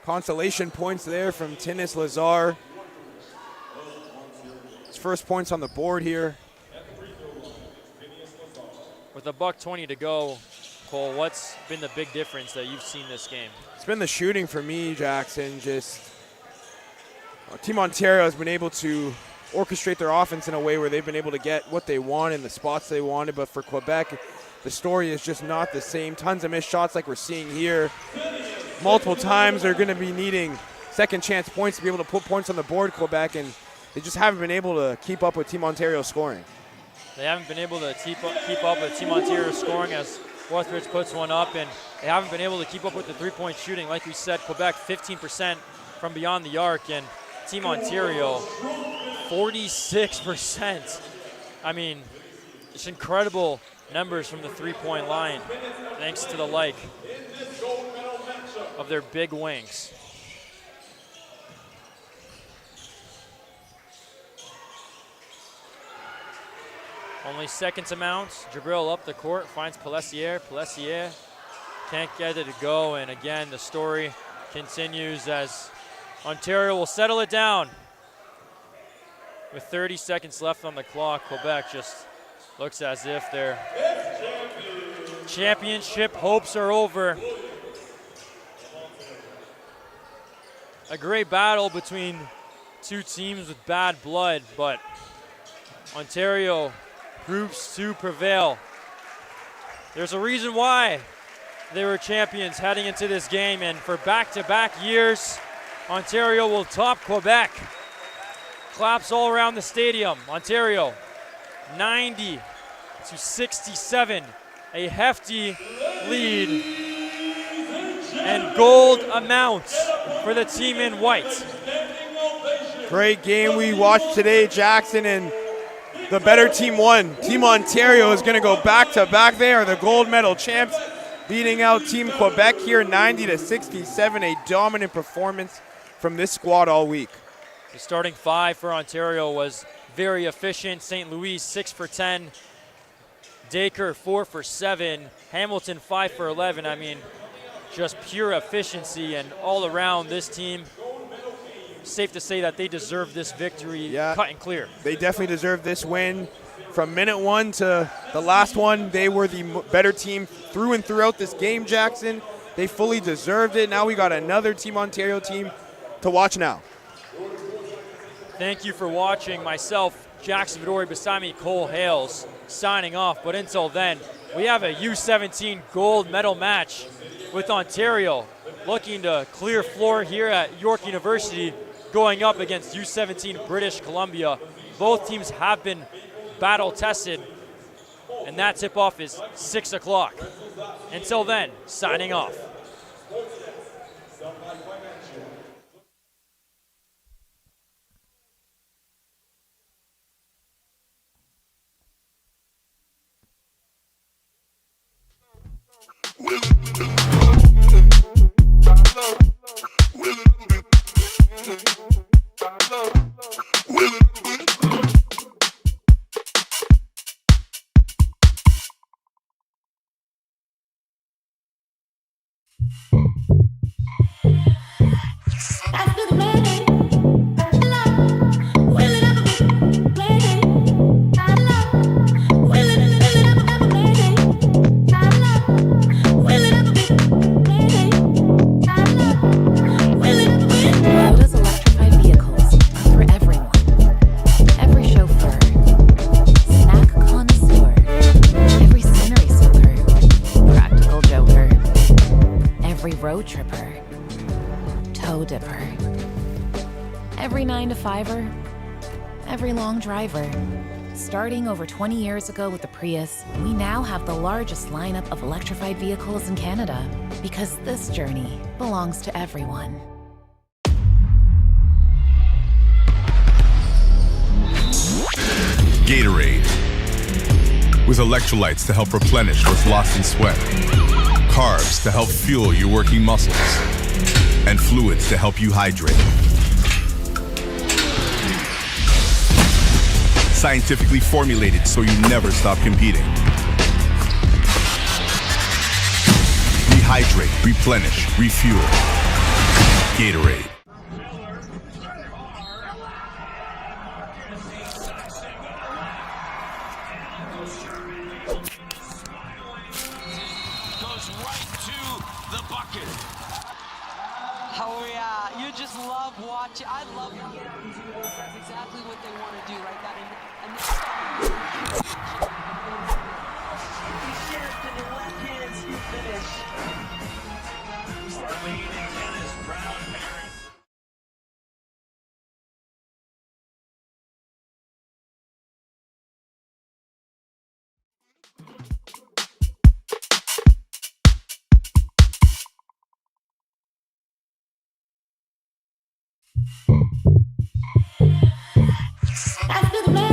F: consolation points there from Tinnis Lazar. His first points on the board here.
E: With $1:20 to go, Cole, what's been the big difference that you've seen this game?
F: It's been the shooting for me, Jackson. Team Ontario has been able to orchestrate their offense in a way where they've been able to get what they want in the spots they wanted, but for Quebec, the story is just not the same. Tons of missed shots like we're seeing here. Multiple times they're going to be needing second chance points to be able to put points on the board, Quebec, and they just haven't been able to keep up with Team Ontario scoring.
E: They haven't been able to keep up with Team Ontario scoring as Northridge puts one up, and they haven't been able to keep up with the three-point shooting. Like we said, Quebec 15% from beyond the arc, and Team Ontario 46%. I mean, just incredible numbers from the three-point line, thanks to the like of their big wings. Only seconds amounts. Jabril up the court, finds Pelessier. Pelessier can't get it to go, and again, the story continues as Ontario will settle it down. With 30 seconds left on the clock, Quebec just looks as if their championship hopes are over. A great battle between two teams with bad blood, but Ontario proves to prevail. There's a reason why they were champions heading into this game, and for back-to-back years, Ontario will top Quebec. Claps all around the stadium. Ontario 90-67, a hefty lead, and gold amounts for the team in white.
F: Great game we watched today, Jackson, and the better team won. Team Ontario is going to go back-to-back. They are the gold medal champs, beating out Team Quebec here 90-67, a dominant performance from this squad all week.
E: The starting five for Ontario was very efficient. St. Louis 6 for 10, Dacre 4 for 7, Hamilton 5 for 11. I mean, just pure efficiency, and all around this team, safe to say that they deserve this victory, cut and clear.
F: They definitely deserve this win. From minute one to the last one, they were the better team through and throughout this game, Jackson. They fully deserved it. Now we got another Team Ontario team to watch now.
E: Thank you for watching. Myself, Jackson Vidori, beside me, Cole Hales, signing off. But until then, we have a U17 gold medal match with Ontario looking to clear floor here at York University, going up against U17 British Columbia. Both teams have been battle tested, and that tip-off is 6 o'clock. Until then, signing off.
C: Toyota's electrified vehicles are for everyone. Every chauffeur, snack connoisseur, every scenery soaker, practical joker, every road tripper, toe dipper, every 9-to-5er, every long driver. Starting over 20 years ago with the Prius, we now have the largest lineup of electrified vehicles in Canada, because this journey belongs to everyone.
A: Gatorade. With electrolytes to help replenish what's lost in sweat. Carbs to help fuel your working muscles. And fluids to help you hydrate. Scientifically formulated so you never stop competing. Hydrate, replenish, refuel. Gatorade.
G: Goes right to the bucket.
B: Oh yeah, you just love watching. I love watching. That's exactly what they want to do, right? That and
H: Shift and your left hand scoop finish.
G: Arlene and Dennis, proud parents.
I: After the